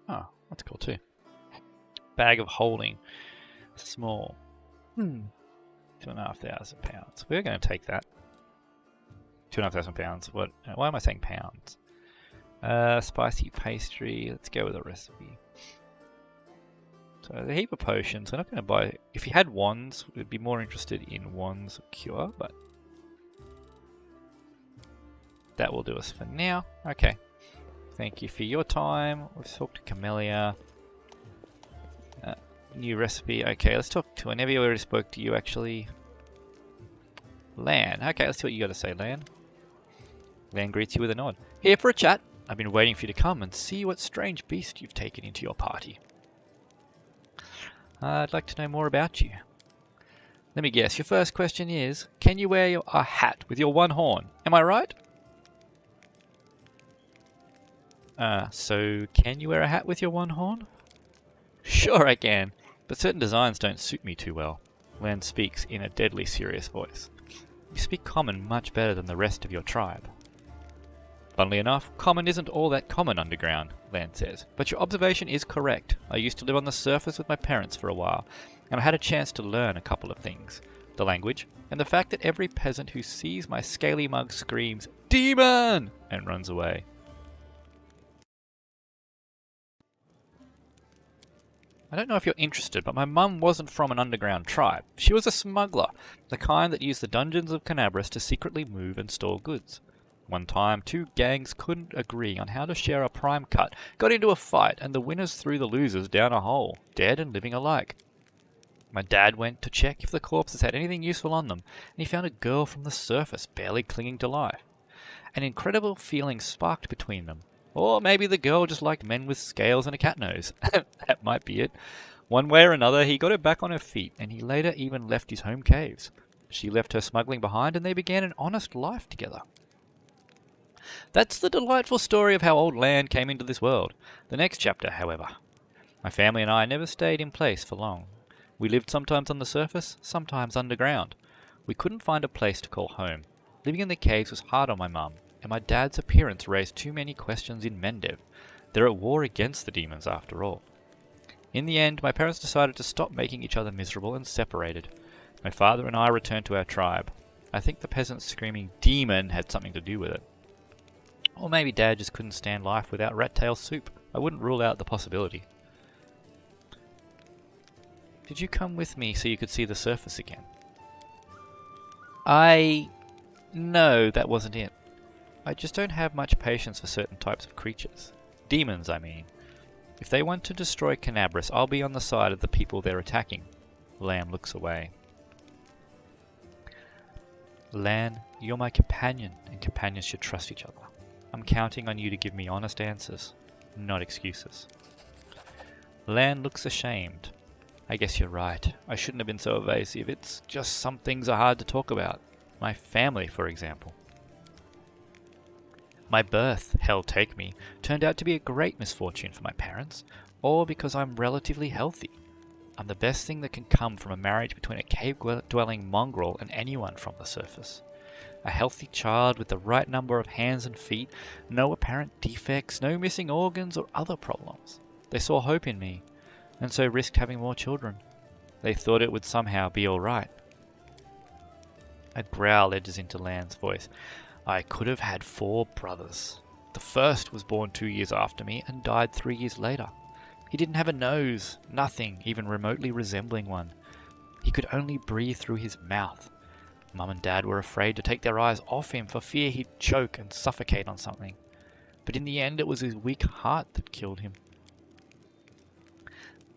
Oh, that's cool too. Bag of holding. Small. 2,500 pounds. We're going to take that. 2,500 pounds. What? Why am I saying pounds? Spicy pastry. Let's go with a recipe. So a heap of potions. We're not going to buy... If you had wands, we'd be more interested in wands of cure, but... that will do us for now. Okay. Thank you for your time. We've talked to Camellia. New recipe. Okay, let's talk to Anevia. We already spoke to you, actually. Lan. Okay, let's see what you got to say, Lan. Lan greets you with a nod. Here for a chat. I've been waiting for you to come and see what strange beast you've taken into your party. I'd like to know more about you. Let me guess. Your first question is, can you wear a hat with your one horn? Am I right? So can you wear a hat with your one horn? Sure I can, but certain designs don't suit me too well. Lan speaks in a deadly serious voice. You speak common much better than the rest of your tribe. Funnily enough, common isn't all that common underground, Lan says, but your observation is correct. I used to live on the surface with my parents for a while, and I had a chance to learn a couple of things. The language, and the fact that every peasant who sees my scaly mug screams, "Demon!" and runs away. I don't know if you're interested, but my mum wasn't from an underground tribe. She was a smuggler, the kind that used the dungeons of Kenabres to secretly move and store goods. One time, two gangs couldn't agree on how to share a prime cut, got into a fight, and the winners threw the losers down a hole, dead and living alike. My dad went to check if the corpses had anything useful on them, and he found a girl from the surface barely clinging to life. An incredible feeling sparked between them. Or maybe the girl just liked men with scales and a cat nose. That might be it. One way or another, he got her back on her feet, and he later even left his home caves. She left her smuggling behind, and they began an honest life together. That's the delightful story of how old Lan came into this world. The next chapter, however. My family and I never stayed in place for long. We lived sometimes on the surface, sometimes underground. We couldn't find a place to call home. Living in the caves was hard on my mum, and my dad's appearance raised too many questions in Mendev. They're at war against the demons after all. In the end, my parents decided to stop making each other miserable and separated. My father and I returned to our tribe. I think the peasants screaming "demon" had something to do with it. Or maybe Dad just couldn't stand life without rat tail soup. I wouldn't rule out the possibility. Did you come with me so you could see the surface again? No, that wasn't it. I just don't have much patience for certain types of creatures. Demons, I mean. If they want to destroy Kenabres, I'll be on the side of the people they're attacking. Lan looks away. Lan, you're my companion, and companions should trust each other. I'm counting on you to give me honest answers, not excuses. Lan looks ashamed. I guess you're right. I shouldn't have been so evasive. It's just some things are hard to talk about. My family, for example. My birth, hell take me, turned out to be a great misfortune for my parents, all because I'm relatively healthy. I'm the best thing that can come from a marriage between a cave-dwelling mongrel and anyone from the surface. A healthy child with the right number of hands and feet, no apparent defects, no missing organs or other problems. They saw hope in me, and so risked having more children. They thought it would somehow be alright. A growl edges into Lan's voice. I could have had 4 brothers. The first was born 2 years after me and died 3 years later. He didn't have a nose, nothing even remotely resembling one. He could only breathe through his mouth. Mum and Dad were afraid to take their eyes off him for fear he'd choke and suffocate on something. But in the end it was his weak heart that killed him.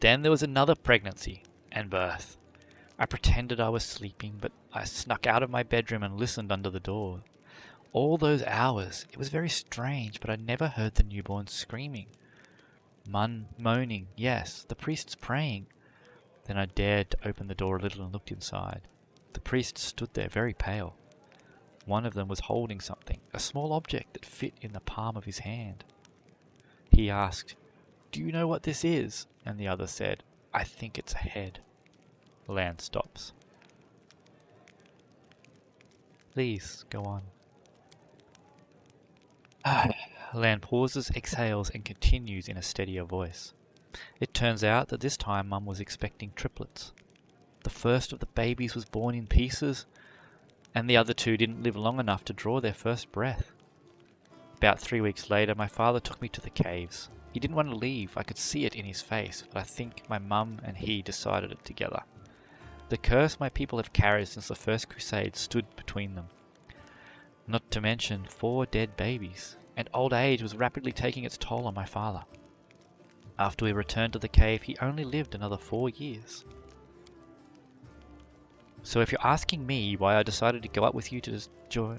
Then there was another pregnancy and birth. I pretended I was sleeping, but I snuck out of my bedroom and listened under the door. All those hours, it was very strange, but I never heard the newborn screaming. Moaning, yes, the priests praying. Then I dared to open the door a little and looked inside. The priests stood there very pale. One of them was holding something, a small object that fit in the palm of his hand. He asked, "Do you know what this is?" And the other said, "I think it's a head." Lan stops. Please, go on. Lan pauses, exhales, and continues in a steadier voice. It turns out that this time Mum was expecting triplets. The first of the babies was born in pieces, and the other 2 didn't live long enough to draw their first breath. About 3 weeks later, my father took me to the caves. He didn't want to leave, I could see it in his face, but I think my mum and he decided it together. The curse my people have carried since the first crusade stood between them. Not to mention 4 dead babies, and old age was rapidly taking its toll on my father. After we returned to the cave, he only lived another 4 years. So if you're asking me why I decided to go up with you to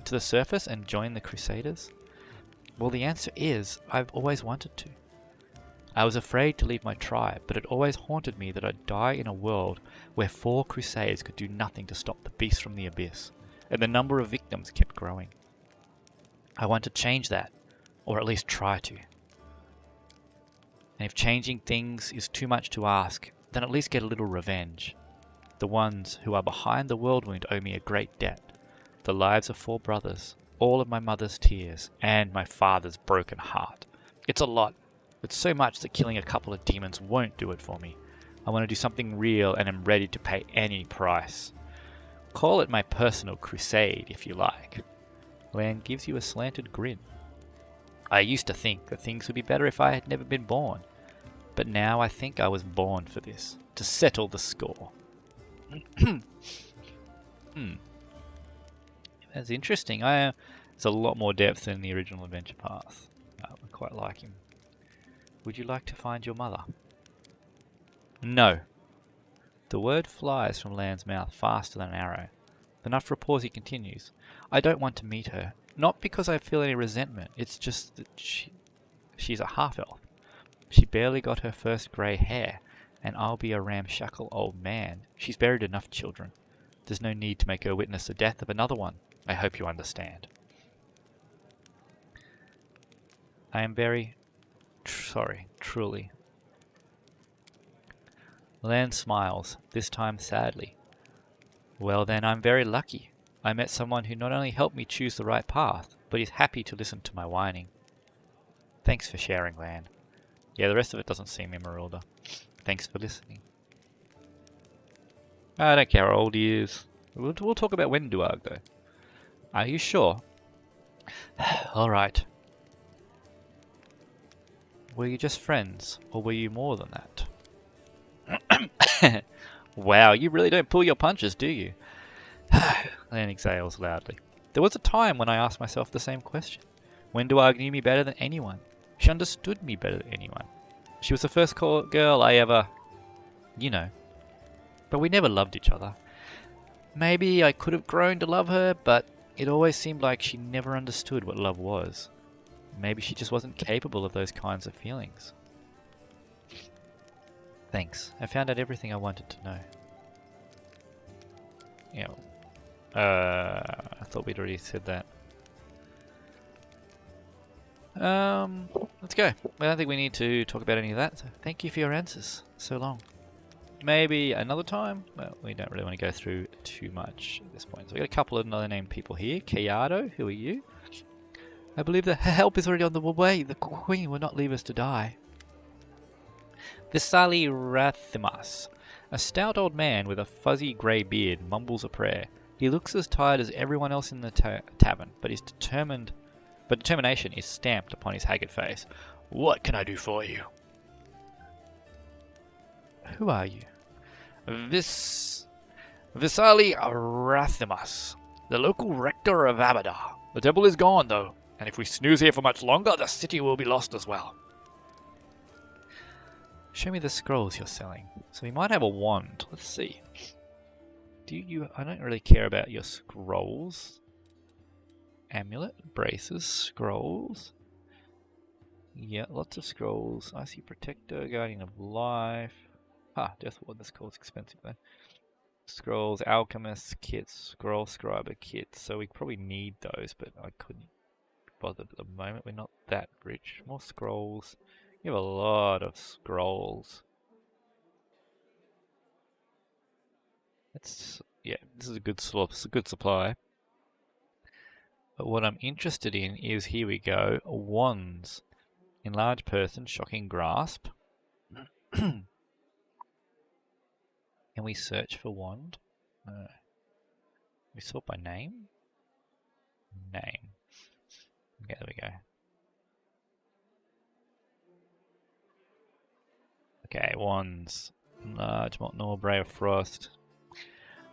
the surface and join the Crusaders, well, the answer is I've always wanted to. I was afraid to leave my tribe, but it always haunted me that I'd die in a world where 4 crusades could do nothing to stop the beast from the abyss, and the number of victims kept growing. I want to change that, or at least try to. And if changing things is too much to ask, then at least get a little revenge. The ones who are behind the world wound owe me a great debt. The lives of 4 brothers, all of my mother's tears, and my father's broken heart. It's a lot. It's so much that killing a couple of demons won't do it for me. I want to do something real and am ready to pay any price. Call it my personal crusade, if you like. Lan gives you a slanted grin. I used to think that things would be better if I had never been born. But now I think I was born for this, to settle the score. That's interesting. There's a lot more depth than the original Adventure Path. I quite like him. Would you like to find your mother? No. The word flies from Lan's mouth faster than an arrow. Then after a pause he continues. I don't want to meet her. Not because I feel any resentment. It's just that she's a half-elf. She barely got her first grey hair, and I'll be a ramshackle old man. She's buried enough children. There's no need to make her witness the death of another one. I hope you understand. I am very sorry, truly. Lan smiles, this time sadly. Well then, I'm very lucky. I met someone who not only helped me choose the right path, but is happy to listen to my whining. Thanks for sharing, Lan. Yeah, the rest of it doesn't seem Emerylda. Thanks for listening. I don't care how old he is. We'll talk about Wenduag, though. Are you sure? Alright. Were you just friends, or were you more than that? Wow, you really don't pull your punches, do you? Lan exhales loudly. There was a time when I asked myself the same question. Wenduag knew me better than anyone. She understood me better than anyone. She was the first girl I ever... you know. But we never loved each other. Maybe I could have grown to love her, but it always seemed like she never understood what love was. Maybe she just wasn't capable of those kinds of feelings. Thanks. I found out everything I wanted to know. Yeah. I thought we'd already said that. Let's go. I don't think we need to talk about any of that. So thank you for your answers. So long. Maybe another time? Well, we don't really want to go through too much at this point. So we got a couple of other named people here. Kayado, who are you? I believe that her help is already on the way. The queen will not leave us to die. Visali Rathimas. A stout old man with a fuzzy grey beard mumbles a prayer. He looks as tired as everyone else in the tavern, but determination is stamped upon his haggard face. What can I do for you? Who are you? Visali Rathimas, the local rector of Abadar. The temple is gone, though, and if we snooze here for much longer, the city will be lost as well. Show me the scrolls you're selling. So we might have a wand. Let's see. I don't really care about your scrolls. Amulet, braces, scrolls. Yeah, lots of scrolls. I see Protector, Guardian of Life. Death Ward, this call's expensive though. Scrolls, Alchemist kits, Scroll Scriber kits. So we probably need those, but I couldn't be bothered at the moment. We're not that rich. More scrolls. You have a lot of scrolls. This is a good supply. But what I'm interested in is, here we go, wands. Enlarge person, shocking grasp. Can we search for wand? No. We sort by name? Name. Okay, there we go. Okay, wands. Large, Molten Bray of Frost.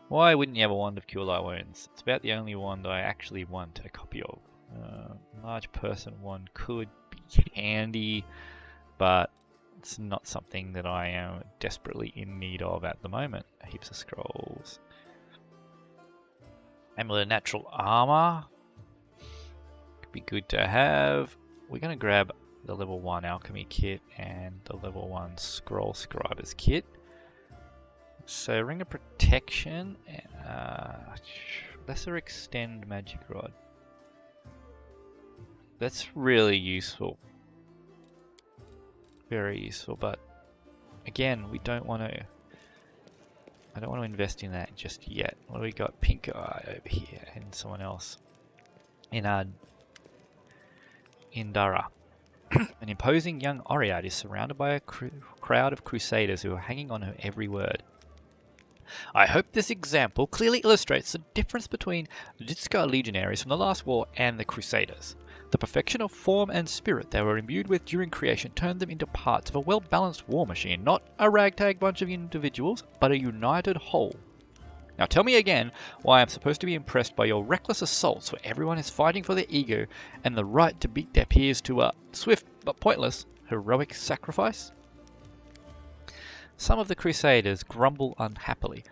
Why wouldn't you have a wand of Cure Light Wounds? It's about the only wand I actually want a copy of. Large person wand could be handy, but it's not something that I am desperately in need of at the moment. Heaps of scrolls. Amulet of Natural Armor. Could be good to have. We're going to grab the level 1 Alchemy kit and the level 1 Scroll Scribers kit. So Ring of Protection, Lesser Extend Magic Rod. That's really useful. Very useful, but again, we don't want to. I don't want to invest in that just yet. What do we got? Pink Eye over here, and someone else in Dara. An imposing young Oread is surrounded by a crowd of crusaders who are hanging on her every word. I hope this example clearly illustrates the difference between the Jitska legionaries from the last war and the Crusaders. The perfection of form and spirit they were imbued with during creation turned them into parts of a well-balanced war machine, not a ragtag bunch of individuals, but a united whole. Now tell me again why I'm supposed to be impressed by your reckless assaults where everyone is fighting for their ego and the right to beat their peers to a swift but pointless heroic sacrifice? Some of the Crusaders grumble unhappily,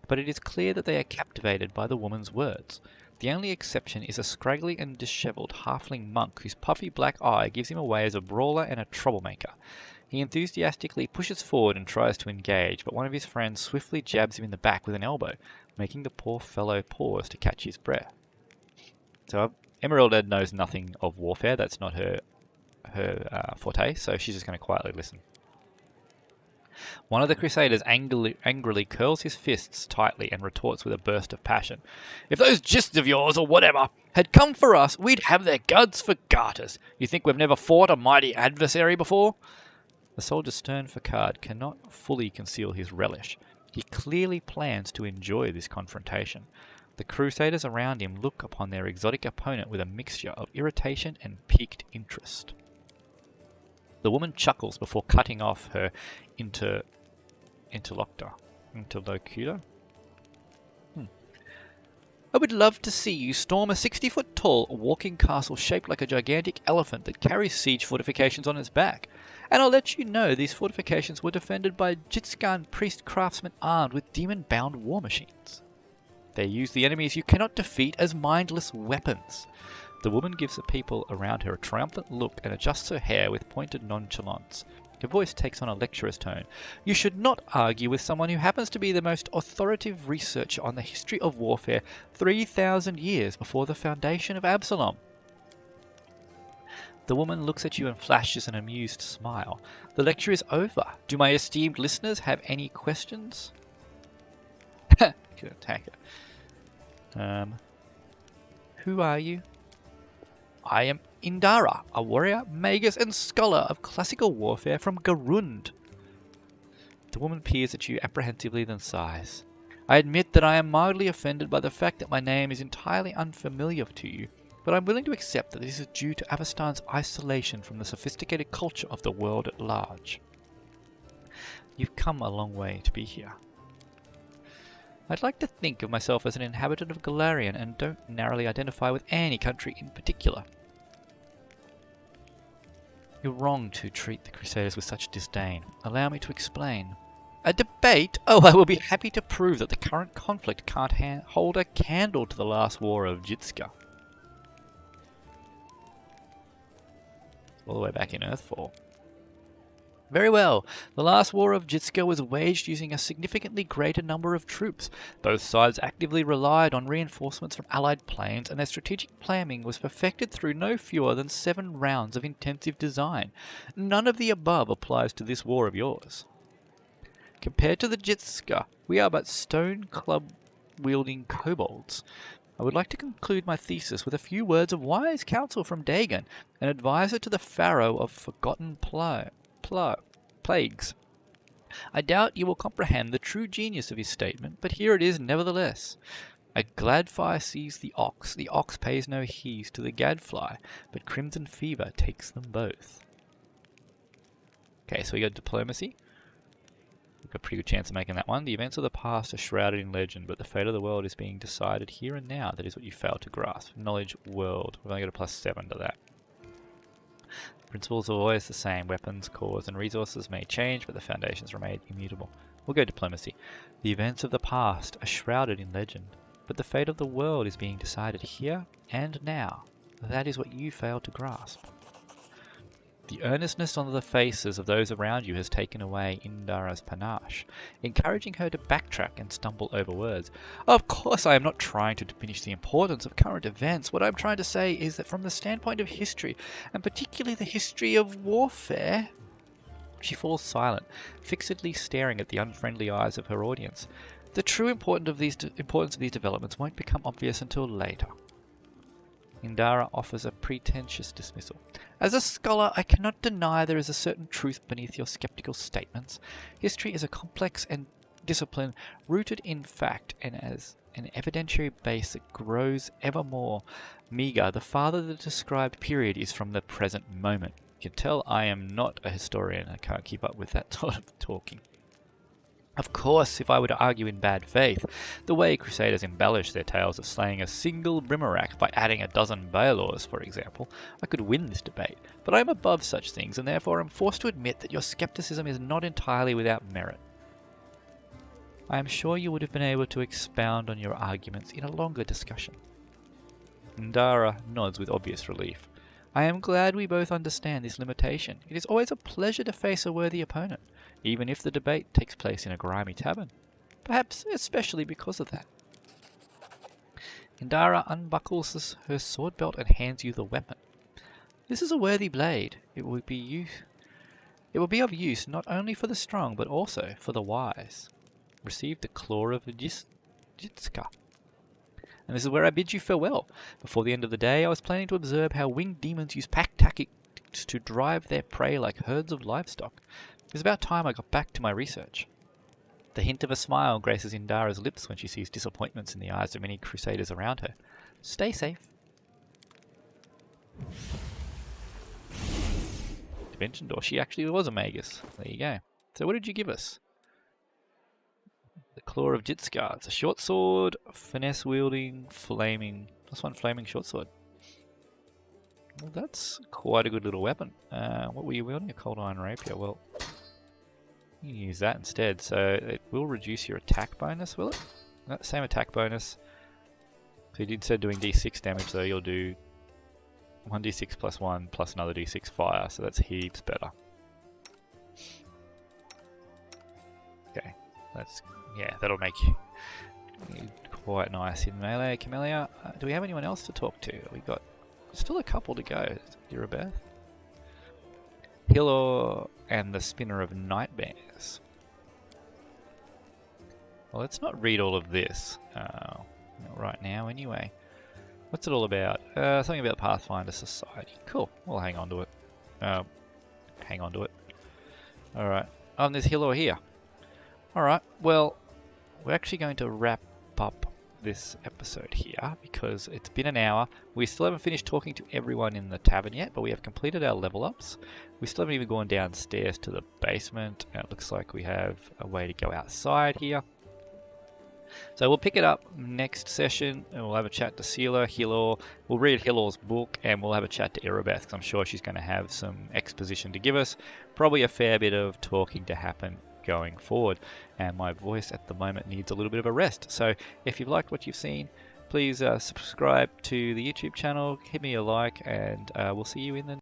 but it is clear that they are captivated by the woman's words. The only exception is a scraggly and dishevelled halfling monk whose puffy black eye gives him away as a brawler and a troublemaker. He enthusiastically pushes forward and tries to engage, but one of his friends swiftly jabs him in the back with an elbow, making the poor fellow pause to catch his breath. So Emerylda knows nothing of warfare. That's not her forte, so she's just going to quietly listen. One of the Crusaders angrily curls his fists tightly and retorts with a burst of passion. If those gists of yours, or whatever, had come for us, we'd have their guts for garters. You think we've never fought a mighty adversary before? The soldier's stern facade cannot fully conceal his relish. He clearly plans to enjoy this confrontation. The Crusaders around him look upon their exotic opponent with a mixture of irritation and piqued interest. The woman chuckles before cutting off her interlocutor. I would love to see you storm a 60-foot-tall walking castle shaped like a gigantic elephant that carries siege fortifications on its back. And I'll let you know these fortifications were defended by Jitskan priest craftsmen armed with demon-bound war machines. They use the enemies you cannot defeat as mindless weapons. The woman gives the people around her a triumphant look and adjusts her hair with pointed nonchalance. Her voice takes on a lecturer's tone. You should not argue with someone who happens to be the most authoritative researcher on the history of warfare 3,000 years before the foundation of Absalom. The woman looks at you and flashes an amused smile. The lecture is over. Do my esteemed listeners have any questions? Good attacker. Who are you? I am Indara, a warrior, magus, and scholar of classical warfare from Garund. The woman peers at you apprehensively, then sighs. I admit that I am mildly offended by the fact that my name is entirely unfamiliar to you, but I'm willing to accept that this is due to Avastan's isolation from the sophisticated culture of the world at large. You've come a long way to be here. I'd like to think of myself as an inhabitant of Galarian and don't narrowly identify with any country in particular. You're wrong to treat the Crusaders with such disdain. Allow me to explain. A debate? Oh, I will be happy to prove that the current conflict can't hold a candle to the last war of Jitska. All the way back in Earthfall. Very well. The last war of Jitska was waged using a significantly greater number of troops. Both sides actively relied on reinforcements from allied planes, and their strategic planning was perfected through no fewer than 7 rounds of intensive design. None of the above applies to this war of yours. Compared to the Jitska, we are but stone club-wielding kobolds. I would like to conclude my thesis with a few words of wise counsel from Dagon, an advisor to the Pharaoh of forgotten plagues. I doubt you will comprehend the true genius of his statement, but here it is nevertheless. A gadfly sees the ox pays no heed to the gadfly, but crimson fever takes them both. Okay, so we got diplomacy. We've got a pretty good chance of making that one. The events of the past are shrouded in legend, but the fate of the world is being decided here and now. That is what you failed to grasp. Knowledge world. We've only got a +7 to that. Principles are always the same. Weapons, cores, and resources may change, but the foundations remain immutable. We'll go diplomacy. The events of the past are shrouded in legend, but the fate of the world is being decided here and now. That is what you failed to grasp. The earnestness on the faces of those around you has taken away Indara's panache, encouraging her to backtrack and stumble over words. Of course, I am not trying to diminish the importance of current events. What I'm trying to say is that from the standpoint of history, and particularly the history of warfare... She falls silent, fixedly staring at the unfriendly eyes of her audience. The true importance of these developments won't become obvious until later. Indara offers a pretentious dismissal. As a scholar, I cannot deny there is a certain truth beneath your skeptical statements. History is a complex and discipline rooted in fact, and as an evidentiary base that grows ever more meagre, the farther the described period is from the present moment. You can tell I am not a historian. I can't keep up with that sort of talking. Of course, if I were to argue in bad faith, the way Crusaders embellish their tales of slaying a single Rimmerak by adding a dozen Baelors, for example, I could win this debate, but I am above such things, and therefore am forced to admit that your skepticism is not entirely without merit. I am sure you would have been able to expound on your arguments in a longer discussion. Indara nods with obvious relief. I am glad we both understand this limitation. It is always a pleasure to face a worthy opponent, even if the debate takes place in a grimy tavern. Perhaps especially because of that. Indara unbuckles her sword belt and hands you the weapon. This is a worthy blade. It will be of use not only for the strong, but also for the wise. Receive the claw of Jitska. And this is where I bid you farewell. Before the end of the day, I was planning to observe how winged demons use pack tactics to drive their prey like herds of livestock. It was about time I got back to my research. The hint of a smile graces Indara's lips when she sees disappointments in the eyes of many crusaders around her. Stay safe. Dimension door. She actually was a magus. There you go. So what did you give us? The Claw of Jitska. It's a short sword, finesse wielding, flaming. +1 flaming short sword. Well, that's quite a good little weapon. What were you wielding? A cold iron rapier. Well, you can use that instead. So it will reduce your attack bonus, will it? No, same attack bonus. So instead of doing d6 damage, though, you'll do 1d6 +1 plus another d6 fire. So that's heaps better. Okay, yeah, that'll make you quite nice in melee. Camellia, do we have anyone else to talk to? We got still a couple to go. Eurobeth, Hilor, and the Spinner of Nightmares. Well, let's not read all of this not right now anyway. What's it all about? Something about Pathfinder Society. Cool, we'll hang on to it. Alright. Oh, and there's Hilor here. Alright, well, we're actually going to wrap up this episode here because it's been an hour. We still haven't finished talking to everyone in the tavern yet, but we have completed our level ups. We still haven't even gone downstairs to the basement, and it looks like we have a way to go outside here. So we'll pick it up next session, and we'll have a chat to Hilor. We'll read Hilor's book, and we'll have a chat to Eurobeth, because I'm sure she's going to have some exposition to give us. Probably a fair bit of talking to happen going forward, and my voice at the moment needs a little bit of a rest. So if you've liked what you've seen, please subscribe to the YouTube channel, hit me a like, and we'll see you in the